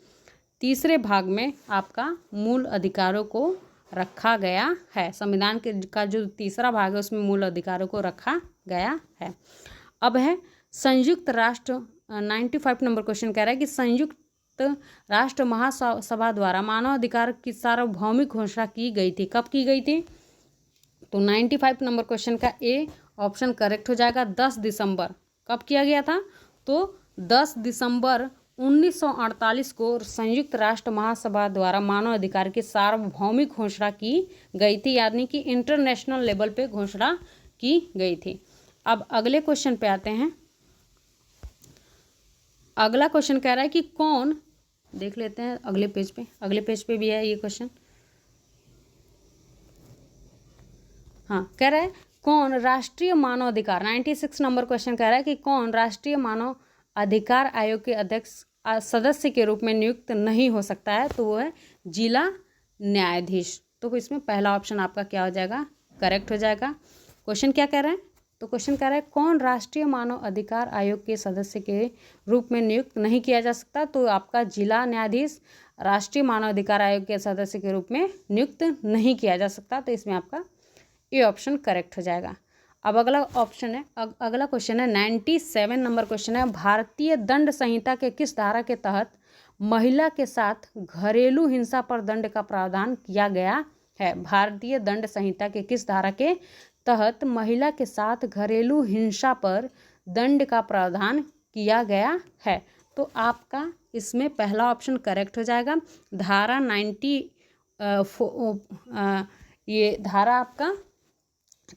तीसरे भाग में आपका मूल अधिकारों को रखा गया है। संविधान का जो तीसरा भाग है उसमें मूल अधिकारों को रखा गया है। अब है संयुक्त राष्ट्र 95 नंबर क्वेश्चन कह रहा है कि संयुक्त राष्ट्र महासभा द्वारा मानवाधिकार की सार्वभौमिक घोषणा की गई थी। कब की गई थी। तो 95 नंबर क्वेश्चन का ए ऑप्शन करेक्ट हो जाएगा। 10 दिसंबर। कब किया गया था। तो 10 दिसंबर 1948 को संयुक्त राष्ट्र महासभा द्वारा मानव अधिकार की सार्वभौमिक घोषणा की गई थी, यानी कि इंटरनेशनल लेवल पे घोषणा की गई थी। अब अगले क्वेश्चन पे आते हैं। अगला क्वेश्चन कह रहा है कि कौन, देख लेते हैं अगले पेज पे भी है ये क्वेश्चन। हाँ, कह रहा है कौन राष्ट्रीय मानव अधिकार, 96 नंबर क्वेश्चन कह रहा है कि कौन राष्ट्रीय मानव अधिकार आयोग के अध्यक्ष सदस्य के रूप में नियुक्त नहीं हो सकता है, तो वो है जिला न्यायाधीश। तो इसमें पहला ऑप्शन आपका क्या हो जाएगा, करेक्ट हो जाएगा। क्वेश्चन क्या कह रहा है, तो क्वेश्चन कह रहा है कौन राष्ट्रीय मानव अधिकार आयोग के सदस्य के रूप में नियुक्त नहीं किया जा सकता, तो आपका जिला न्यायाधीश राष्ट्रीय मानव अधिकार आयोग के सदस्य के रूप में नियुक्त नहीं किया जा सकता, तो इसमें आपका ये ऑप्शन करेक्ट हो जाएगा। अब अगला ऑप्शन है, अगला क्वेश्चन है 97 नंबर क्वेश्चन है, भारतीय दंड संहिता के किस धारा के तहत महिला के साथ घरेलू हिंसा पर दंड का प्रावधान किया गया है। भारतीय दंड संहिता के किस धारा के तहत महिला के साथ घरेलू हिंसा पर दंड का प्रावधान किया गया है, तो आपका इसमें पहला ऑप्शन करेक्ट हो जाएगा। धारा 90 ये धारा आपका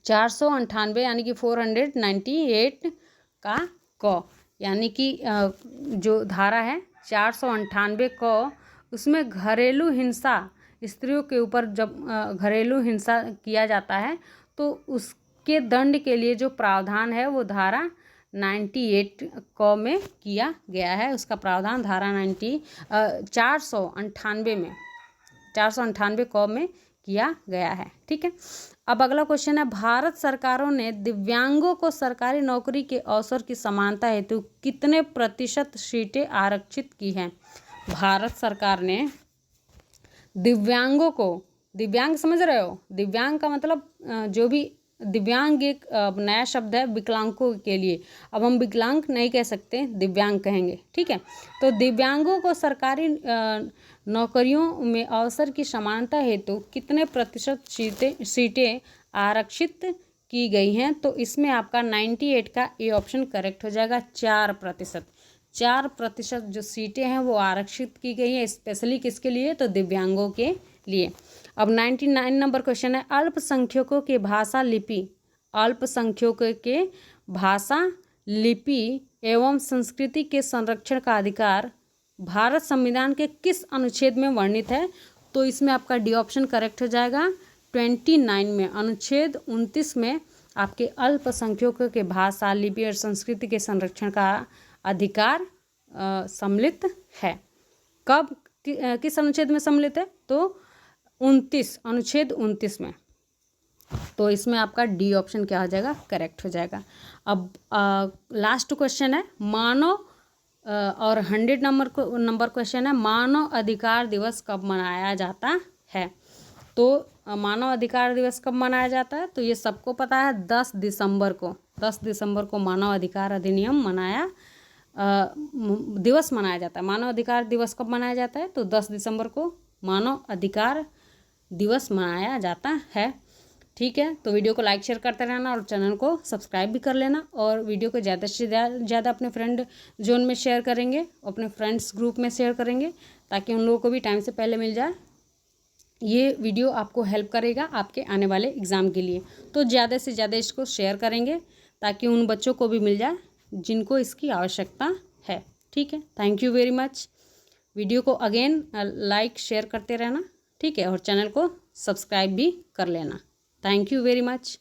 498 यानी कि 498 का क, यानी कि जो धारा है 498 क, उसमें घरेलू हिंसा, स्त्रियों के ऊपर जब घरेलू हिंसा किया जाता है तो उसके दंड के लिए जो प्रावधान है वो धारा 98 क में किया गया है। उसका प्रावधान धारा 498 क में किया गया है। ठीक है। अब अगला क्वेश्चन है, भारत सरकारों ने दिव्यांगों को सरकारी नौकरी के अवसर की समानता हेतु कितने प्रतिशत सीटें आरक्षित की हैं। भारत सरकार ने दिव्यांगों को, दिव्यांग समझ रहे हो, दिव्यांग का मतलब जो भी दिव्यांग एक नया शब्द है विकलांगों के लिए, अब हम विकलांग नहीं कह सकते, दिव्यांग कहेंगे। ठीक है। तो दिव्यांगों को सरकारी नौकरियों में अवसर की समानता हेतु कितने प्रतिशत सीटें आरक्षित की गई हैं, तो इसमें आपका 98 का ए ऑप्शन करेक्ट हो जाएगा। 4% जो सीटें हैं वो आरक्षित की गई हैं, स्पेशली किसके लिए, तो दिव्यांगों के लिए। अब 99 नंबर क्वेश्चन है, अल्पसंख्यकों के भाषा लिपि एवं संस्कृति के संरक्षण का अधिकार भारत संविधान के किस अनुच्छेद में वर्णित है, तो इसमें आपका डी ऑप्शन करेक्ट हो जाएगा। 29 में, अनुच्छेद 29 में आपके अल्पसंख्यकों के भाषा लिपि और संस्कृति के संरक्षण का अधिकार सम्मिलित है। कब, किस अनुच्छेद में सम्मिलित है, तो 29, अनुच्छेद 29 में। तो इसमें आपका डी ऑप्शन क्या हो जाएगा, करेक्ट हो जाएगा। अब लास्ट क्वेश्चन है, मानव और 100 नंबर क्वेश्चन है, मानव अधिकार दिवस कब मनाया जाता है। तो मानव अधिकार दिवस कब मनाया जाता है, तो ये सबको पता है, 10 दिसंबर को मानव अधिकार अधिनियम दिवस मनाया जाता है। मानव अधिकार दिवस कब मनाया जाता है, तो 10 दिसंबर को मानव अधिकार दिवस मनाया जाता है। ठीक है। तो वीडियो को लाइक शेयर करते रहना और चैनल को सब्सक्राइब भी कर लेना, और वीडियो को ज़्यादा से ज़्यादा अपने फ्रेंड जोन में शेयर करेंगे, अपने फ्रेंड्स ग्रुप में शेयर करेंगे, ताकि उन लोगों को भी टाइम से पहले मिल जाए। ये वीडियो आपको हेल्प करेगा आपके आने वाले एग्ज़ाम के लिए, तो ज़्यादा से ज़्यादा इसको शेयर करेंगे ताकि उन बच्चों को भी मिल जाए जिनको इसकी आवश्यकता है। ठीक है। Thank you very much. Video को अगेन लाइक शेयर करते रहना। ठीक है। और चैनल को सब्सक्राइब भी कर लेना। Thank you very much.